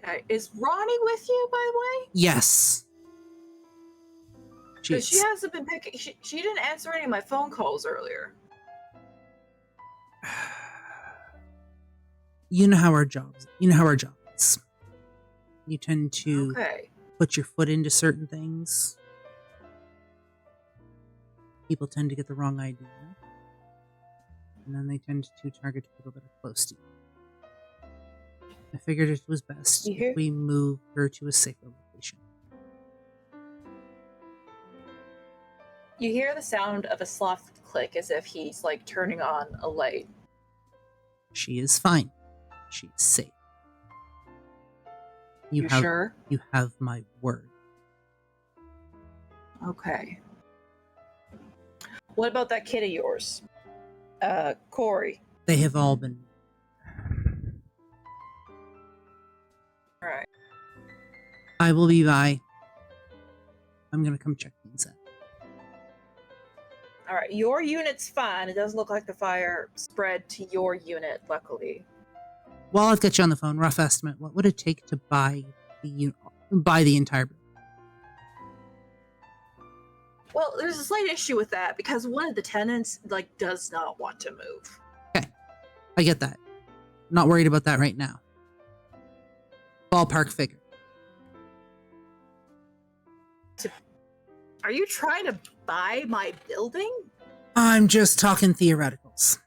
Okay. Is Ronnie with you, by the way? Yes. Because she hasn't been picking... She didn't answer any of my phone calls earlier. You know how our job is. You tend to put your foot into certain things. People tend to get the wrong idea. And then they tend to target people that are close to you. I figured it was best if we move her to a safer location. You hear the sound of a soft click as if he's, like, turning on a light. She is fine. She's safe. You sure? You have my word. Okay. What about that kid of yours? Corey. They have all been... Alright. I will be by. I'm going to come check things out. Alright, your unit's fine. It doesn't look like the fire spread to your unit, luckily. While I've got you on the phone, rough estimate, what would it take to buy the entire building? Well, there's a slight issue with that because one of the tenants, like, does not want to move. Okay. I get that. Not worried about that right now. Ballpark figure. Are you trying to buy my building? I'm just talking theoreticals.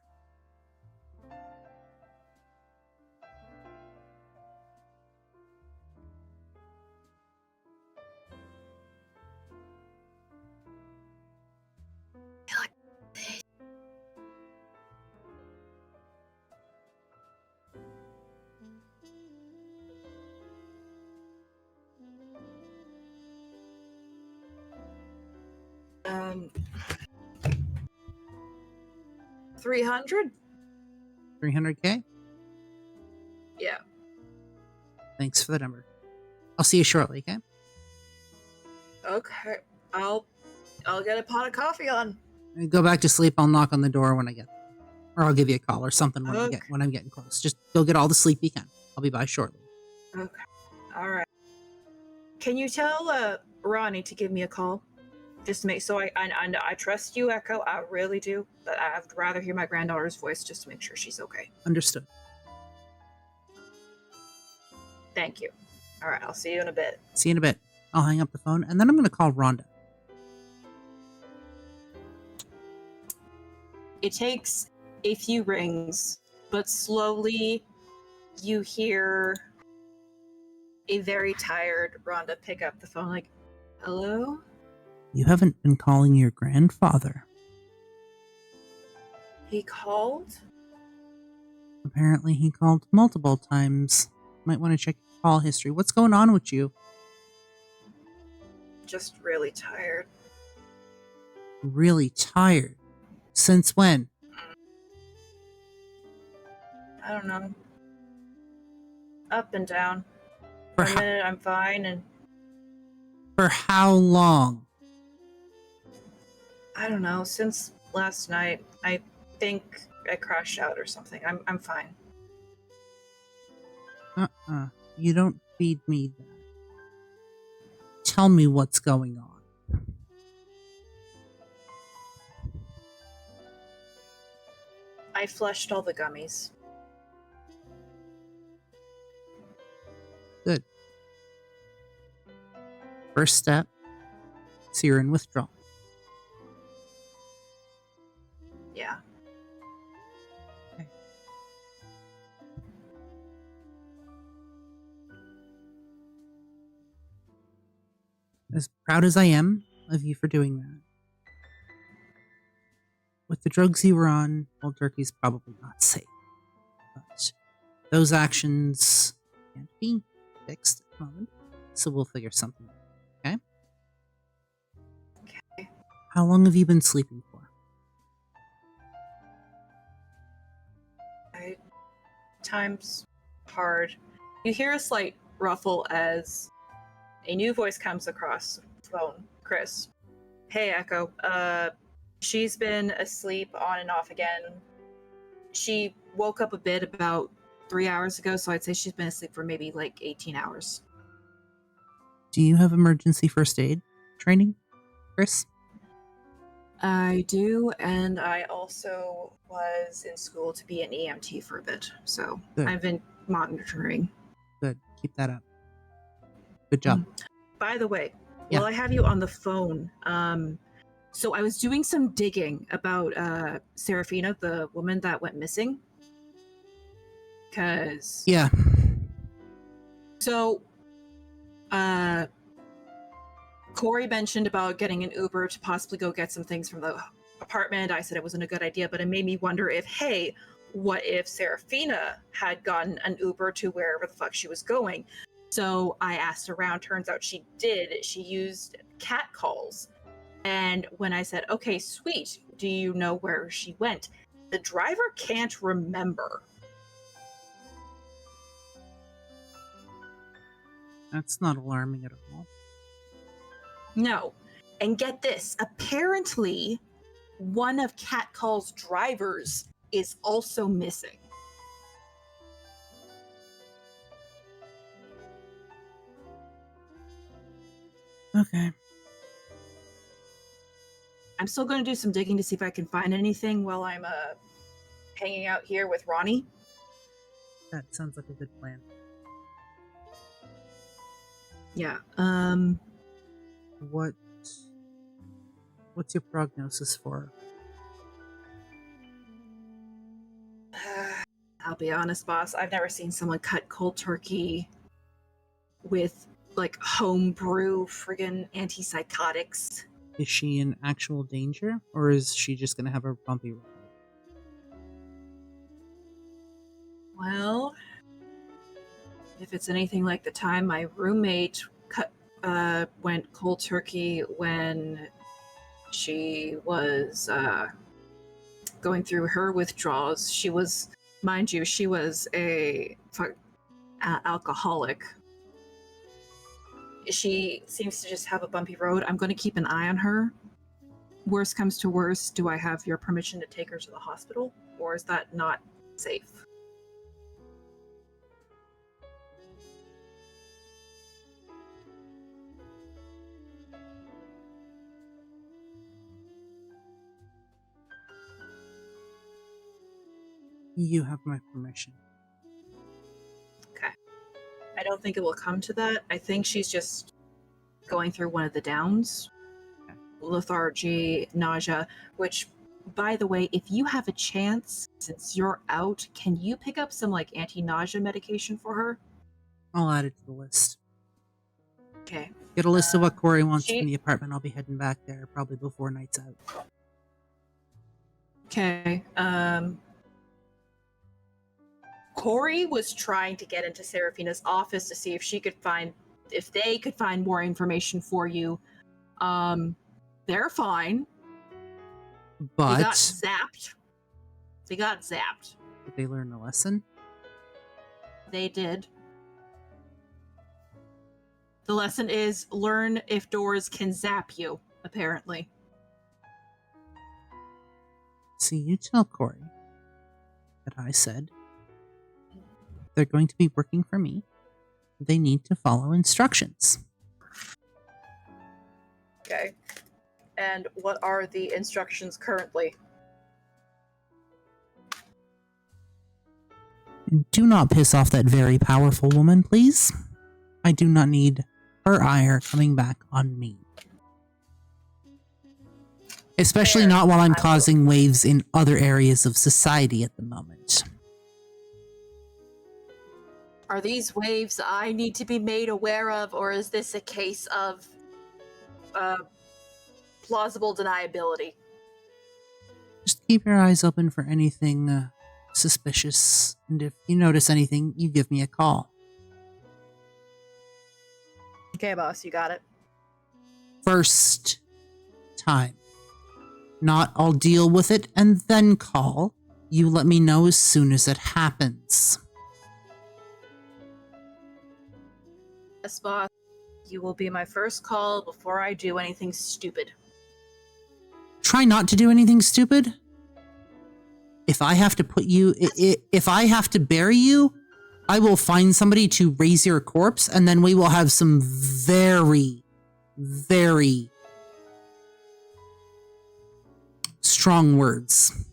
Um, 300? 300K? Yeah. Thanks for the number. I'll see you shortly, okay? Okay, I'll get a pot of coffee on. Go back to sleep. I'll knock on the door when I get there. Or I'll give you a call or something Okay. when I'm getting close. Just go get all the sleep you can. I'll be by shortly. Okay. All right. Can you tell Ronnie to give me a call? Just to make so I trust you, Echo. I really do. But I'd rather hear my granddaughter's voice just to make sure she's okay. Understood. Thank you. All right. I'll see you in a bit. See you in a bit. I'll hang up the phone and then I'm going to call Rhonda. It takes a few rings, but slowly you hear a very tired Rhonda pick up the phone like, hello? You haven't been calling your grandfather. He called? Apparently he called multiple times. Might want to check your call history. What's going on with you? Just really tired. Really tired. Since when? I don't know. Up and down. For For a minute I'm fine, and For how long? I don't know, since last night. I think I crashed out or something. I'm fine. You don't feed me that. Tell me what's going on. I flushed all the gummies. Good. First step, so you're in withdrawal. Yeah. Okay. As proud as I am of you for doing that, with the drugs you were on, cold turkey's probably not safe. But those actions can't be fixed at the moment, so we'll figure something out. Okay? Okay. How long have you been sleeping for? Time's hard. You hear a slight ruffle as a new voice comes across the phone. Chris. Hey, Echo. She's been asleep on and off again. She woke up a bit about 3 hours ago, so I'd say she's been asleep for maybe like 18 hours. Do you have emergency first aid training, Chris? I do, and I also was in school to be an EMT for a bit, so Good. I've been monitoring. Good. Keep that up. Good job. By the way, Yeah. while I have you on the phone, so I was doing some digging about Serafina, the woman that went missing. Because Yeah. So, Corey mentioned about getting an Uber to possibly go get some things from the apartment. I said it wasn't a good idea, but it made me wonder if, hey, what if Serafina had gotten an Uber to wherever the fuck she was going? So I asked around. Turns out she did. She used cat calls. And when I said, okay, sweet, do you know where she went? The driver can't remember. That's not alarming at all. No. And get this, apparently one of Cat Call's drivers is also missing. Okay. I'm still going to do some digging to see if I can find anything while I'm hanging out here with Ronnie. That sounds like a good plan. Yeah. What's your prognosis for? I'll be honest, boss. I've never seen someone cut cold turkey with like homebrew friggin' antipsychotics. Is she in actual danger, or is she just gonna have a bumpy ride? Well, if it's anything like the time my roommate went cold turkey when she was going through her withdrawals, she was, mind you, she was a alcoholic. She seems to just have a bumpy road. I'm going to keep an eye on her. Worst comes to worst, do I have your permission to take her to the hospital? Or is that not safe? You have my permission. Okay. I don't think it will come to that. I think she's just going through one of the downs. Lethargy, nausea, which, by the way, if you have a chance, since you're out, can you pick up some, like, anti-nausea medication for her? I'll add it to the list. Okay. Get a list of what Corey wants from the apartment. I'll be heading back there probably before night's out. Okay. Corey was trying to get into Seraphina's office to see if they could find more information for you. They're fine. But they got zapped. Did they learn a lesson? They did. The lesson is learn if doors can zap you, apparently. See, you tell Corey that I said they're going to be working for me. They need to follow instructions. Okay. And what are the instructions currently? Do not piss off that very powerful woman, please. I do not need her ire coming back on me. Especially Fair. not while I'm causing waves in other areas of society at the moment. Are these waves I need to be made aware of, or is this a case of plausible deniability? Just keep your eyes open for anything suspicious, and if you notice anything, you give me a call. Okay, boss, you got it. First time. Not I'll deal with it and then call. You let me know as soon as it happens. Yes, boss. You will be my first call before I do anything stupid. Try not to do anything stupid. If I have to put you, if I have to bury you, I will find somebody to raise your corpse, and then we will have some very, very strong words.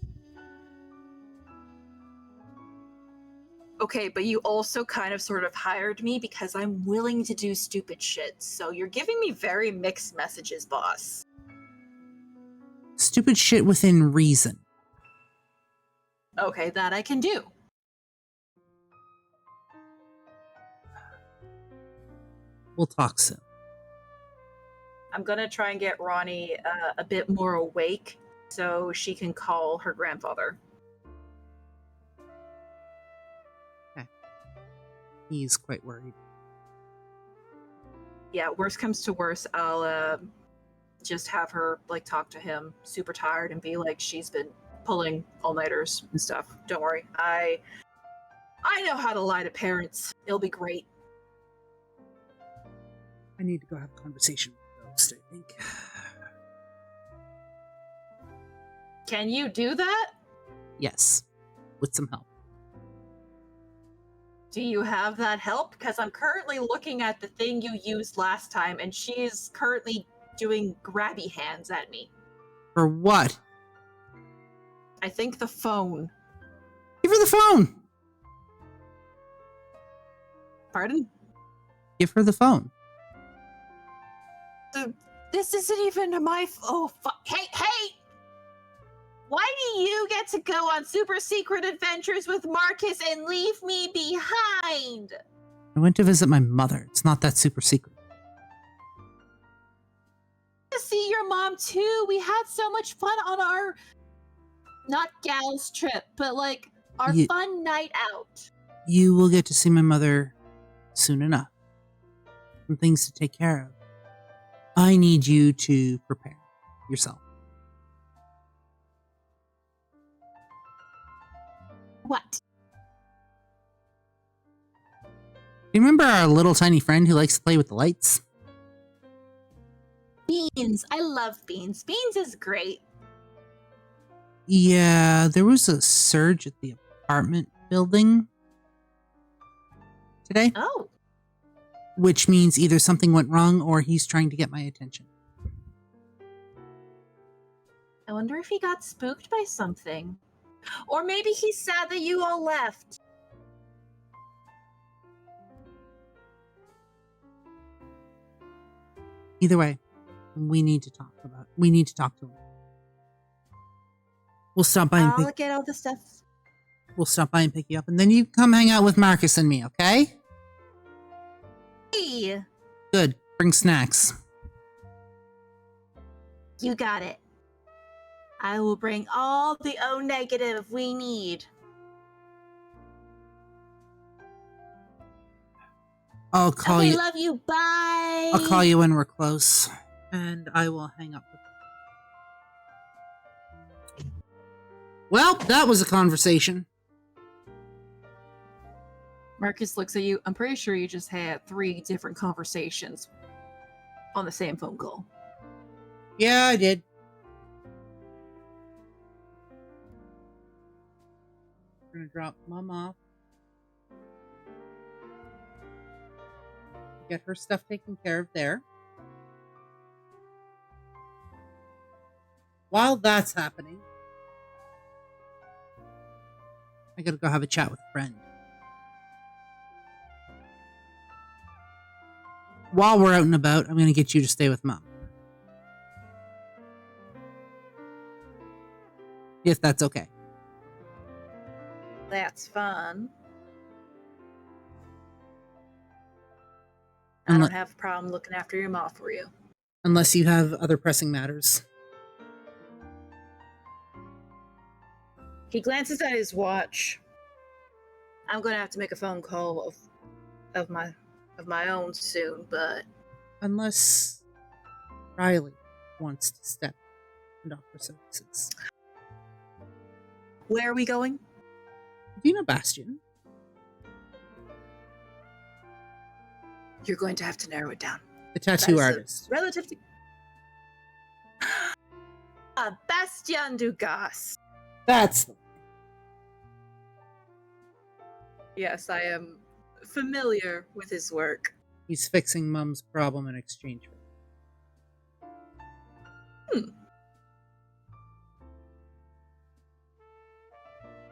Okay, but you also kind of sort of hired me because I'm willing to do stupid shit, so you're giving me very mixed messages, boss. Stupid shit within reason. Okay, that I can do. We'll talk soon. I'm gonna try and get Ronnie a bit more awake so she can call her grandfather. Okay. He's quite worried. Yeah, worst comes to worst, I'll just have her like talk to him super tired and be like, she's been pulling all-nighters and stuff. Don't worry. I know how to lie to parents. It'll be great. I need to go have a conversation with Ghost, I think. Can you do that? Yes. With some help. Do you have that help? Because I'm currently looking at the thing you used last time, and she's currently doing grabby hands at me. For what? I think the phone. Give her the phone! Pardon? Give her the phone. This isn't even my... Oh, fuck. Hey! Why do you get to go on super secret adventures with Marcus and leave me behind? I went to visit my mother. It's not that super secret. To see your mom too. We had so much fun on our... Not gals trip, but like our fun night out. You will get to see my mother soon enough. Some things to take care of. I need you to prepare yourself. What? You remember our little tiny friend who likes to play with the lights? Beans. I love beans. Beans is great. Yeah, there was a surge at the apartment building today, Oh, which means either something went wrong or he's trying to get my attention. I wonder if he got spooked by something. Or maybe he's sad that you all left. Either way, we need to talk to him. We'll stop by and I'll get all the stuff. pick you up, and then you come hang out with Marcus and me, okay? Hey, Good. Bring snacks. you got it. I will bring all the O negative we need. I'll call Okay, you. love you. Bye. I'll call you when we're close, and I will hang up with you. Well, that was a conversation. Marcus looks at you. I'm pretty sure you just had 3 different conversations on the same phone call. Yeah, I did. I'm gonna drop Mom off. Get her stuff taken care of there. While that's happening, I gotta go have a chat with a friend. While we're out and about, I'm gonna get you to stay with Mom. If that's okay. That's fun. I Unle- don't have a problem looking after your mom for you. Unless you have other pressing matters. He glances at his watch. I'm gonna have to make a phone call of my own soon, but Unless Riley wants to step and offer services. where are we going? Do you know Bastion? You're going to have to narrow it down. The tattoo artist. Relative to Bastien Dugas. That's the Yes, I am familiar with his work. He's fixing Mum's problem in exchange for it.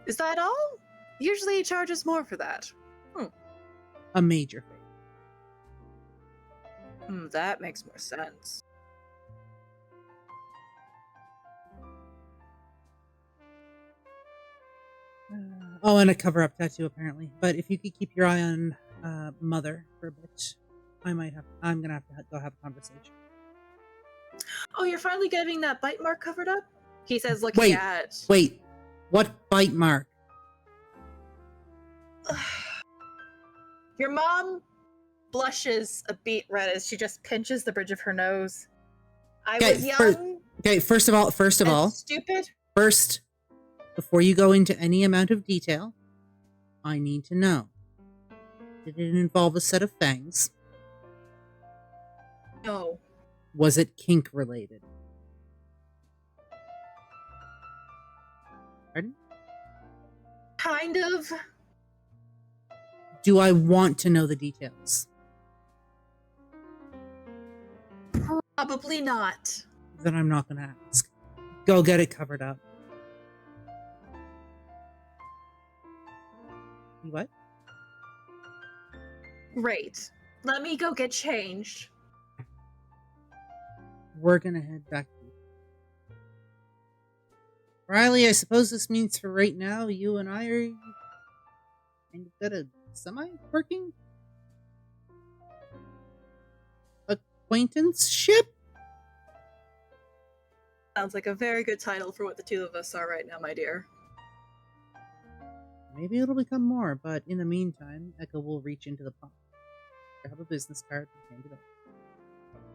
Is that all? Usually he charges more for that. A major favor. That makes more sense. Oh, and a cover-up tattoo apparently. But if you could keep your eye on Mother for a bit, I'm gonna have to go have a conversation. Oh, you're finally getting that bite mark covered up? He says, looking at... Wait. What bite mark? Your mom blushes a beet red as she just pinches the bridge of her nose. I was young. First of all, stupid. First, before you go into any amount of detail, I need to know. Did it involve a set of fangs? No. Was it kink related? Pardon? Kind of. Do I want to know the details? Probably not. Then I'm not going to ask. Go get it covered up. What? Great. Let me go get changed. We're going to head back. Riley, I suppose this means for right now, you and I are kind of good at semi-working acquaintanceship? Sounds like a very good title for what the two of us are right now, my dear. Maybe it'll become more, but in the meantime, Echo will reach into the pocket. I have a business card and hand it over.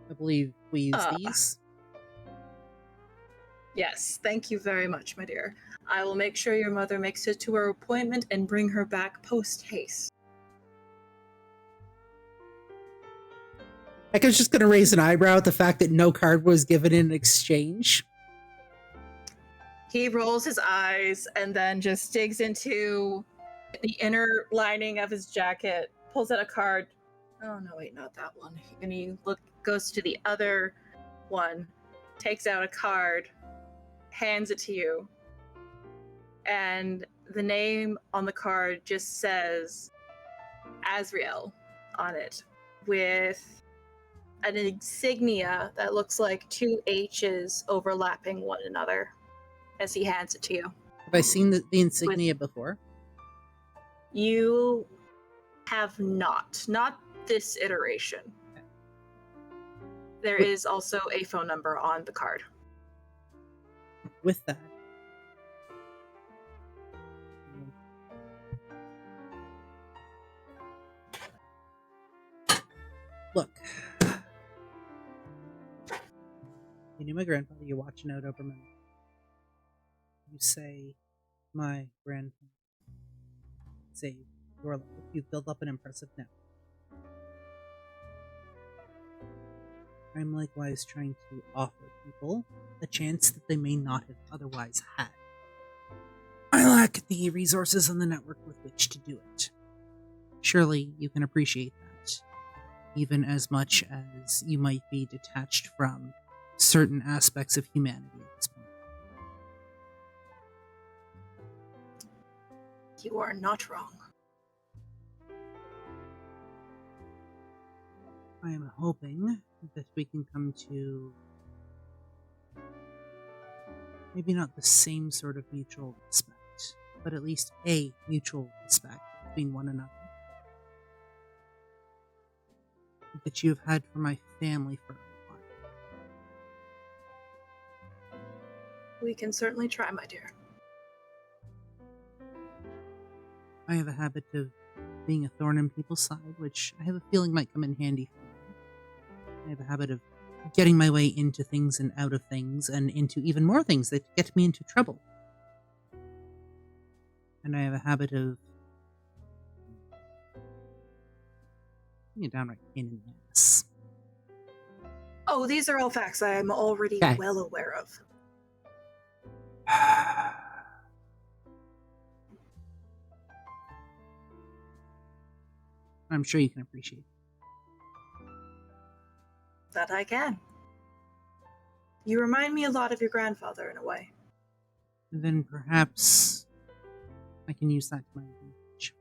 I believe we use these. Yes, thank you very much, my dear. I will make sure your mother makes it to her appointment and bring her back post-haste. Echo's just gonna raise an eyebrow at the fact that no card was given in exchange. He rolls his eyes and then just digs into the inner lining of his jacket, pulls out a card. Oh no, wait, not that one. And he goes to the other one, takes out a card, hands it to you, and the name on the card just says Azrael on it, with an insignia that looks like two H's overlapping one another as he hands it to you. Have I seen the insignia before? You have not this iteration. There is also a phone number on the card. With that, look, you knew my grandfather. You're watching out over my. You say, my grandfather. Say your life. You've built up an impressive network. I'm likewise trying to offer people a chance that they may not have otherwise had. I lack the resources and the network with which to do it. Surely you can appreciate that, even as much as you might be detached from certain aspects of humanity at this point. You are not wrong. I am hoping that we can come to maybe not the same sort of mutual respect, but at least a mutual respect between one another that you have had for my family for a while. We can certainly try, my dear. I have a habit of being a thorn in people's side, which I have a feeling might come in handy for me. I have a habit of getting my way into things and out of things and into even more things that get me into trouble. And I have a habit of being a downright pain in the ass. Oh, these are all facts I am already Okay. well aware of. I'm sure you can appreciate it. That I can. You remind me a lot of your grandfather in a way. Then perhaps I can use that to my advantage.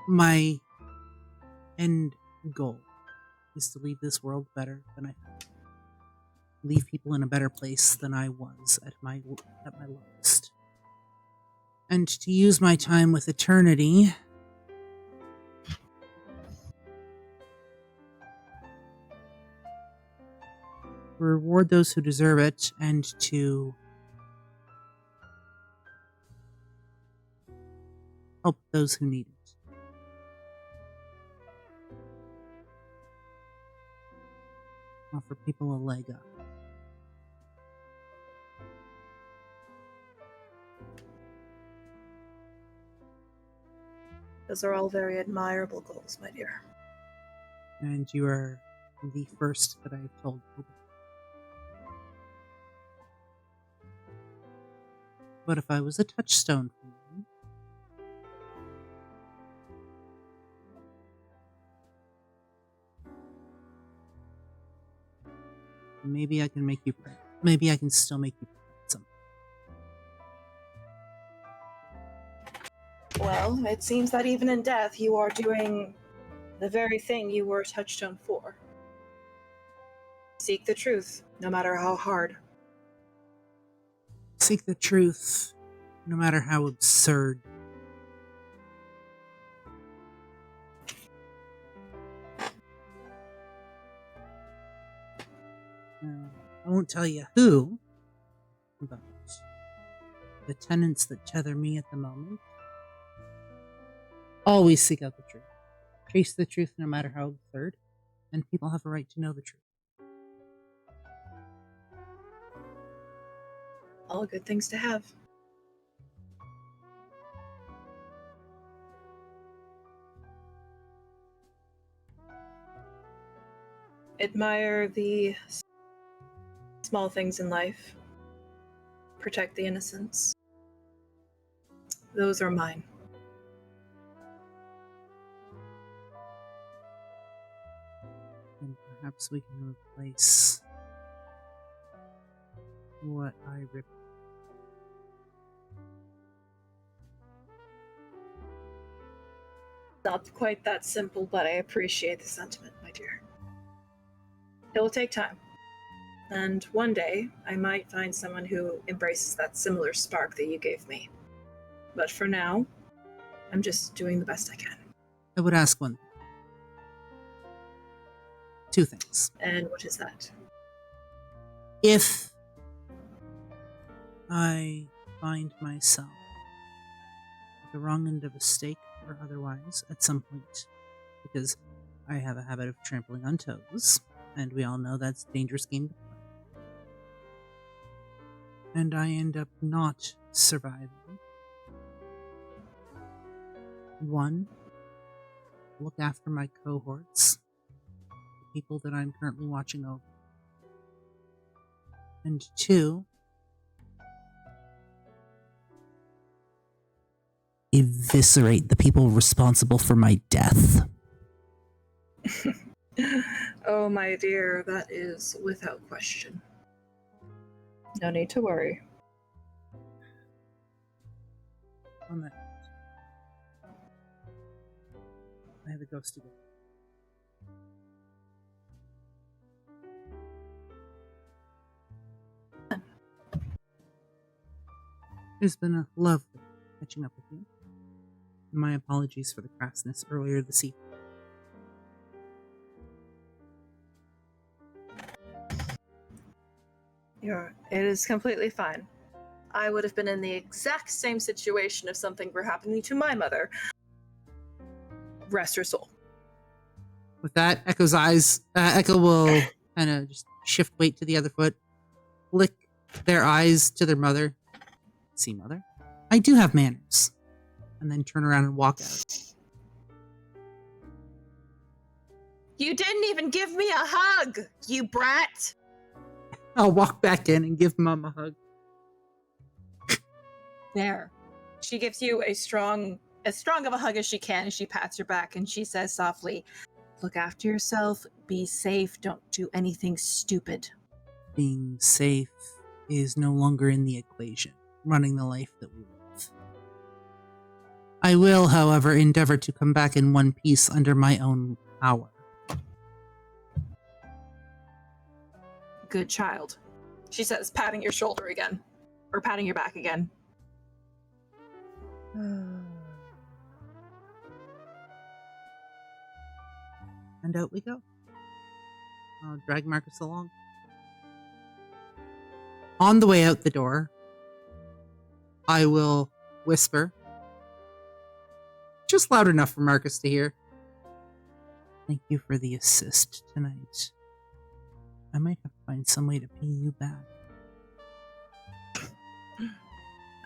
My end goal is to leave this world better than I found it. Leave people in a better place than I was at my lowest. And to use my time with eternity reward those who deserve it and to help those who need it. Offer people a leg up. Those are all very admirable goals, my dear. And you are the first that I have told people. But if I was a touchstone for you, maybe I can make you proud. Maybe I can still make you proud. Well, it seems that even in death, you are doing the very thing you were a touchstone for. Seek the truth, no matter how hard. Seek the truth, no matter how absurd. I won't tell you who, but the tenets that tether me at the moment always seek out the truth. Chase the truth no matter how absurd, and people have a right to know the truth. All good things to have. Admire the small things in life. Protect the innocents. Those are mine. And perhaps we can replace what I ripped. Not quite that simple, but I appreciate the sentiment, my dear. It will take time. And one day, I might find someone who embraces that similar spark that you gave me. But for now, I'm just doing the best I can. I would ask one. Two things. And what is that? If I find myself at the wrong end of a stake or otherwise at some point, because I have a habit of trampling on toes, and we all know that's a dangerous game to play, and I end up not surviving, one, look after my cohorts, the people that I'm currently watching over, and two, eviscerate the people responsible for my death. Oh, my dear, that is without question. No need to worry. On that note, I have a ghost to go. It's been a lovely catching up with you. My apologies for the crassness earlier this evening. It is completely fine. I would have been in the exact same situation if something were happening to my mother. Rest her soul. With that, Echo will kind of just shift weight to the other foot, flick their eyes to their mother. See, mother, I do have manners. And then turn around and walk out. You didn't even give me a hug, you brat! I'll walk back in and give Mom a hug. There. She gives you as strong of a hug as she can, and she pats your back and she says softly, "Look after yourself, be safe, don't do anything stupid." Being safe is no longer in the equation, running the life that we live. I will, however, endeavor to come back in one piece under my own power. Good child, she says, patting your shoulder again. Or patting your back again. And out we go. I'll drag Marcus along. On the way out the door, I will whisper, just loud enough for Marcus to hear, "Thank you for the assist tonight. I might have to find some way to pay you back."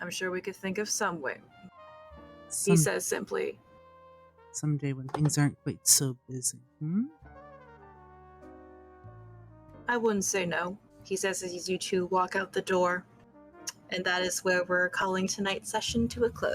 I'm sure we could think of some way. He says simply. Someday when things aren't quite so busy. I wouldn't say no. He says as you two walk out the door. And that is where we're calling tonight's session to a close.